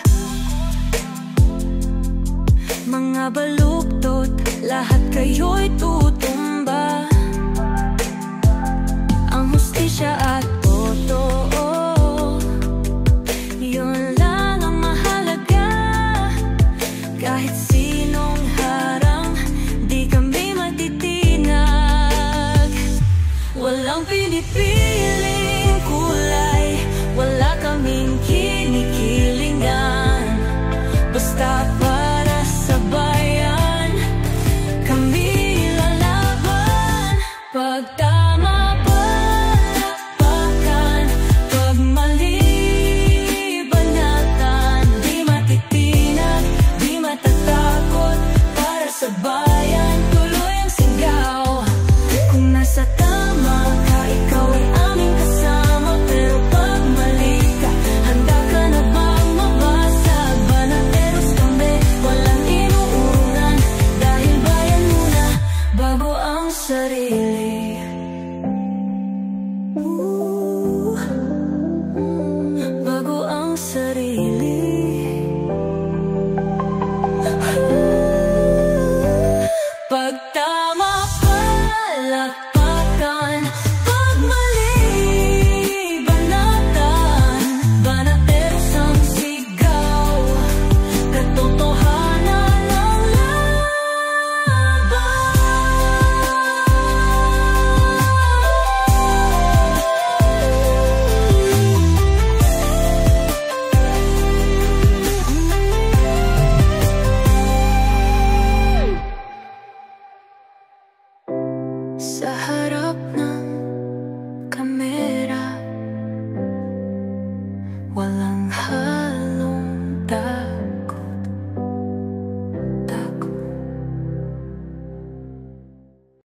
Mga baluktot, lahat kayo'y tutumba. Ang hustisya at totoo, yun lang ang mahalaga. Kahit sinong harang, di kami matitinag. Walang pinipiling kulay, wala kaming kinikilingan. Basta para sa bayan, kami lalaban. Pag tama palakpakan, mata.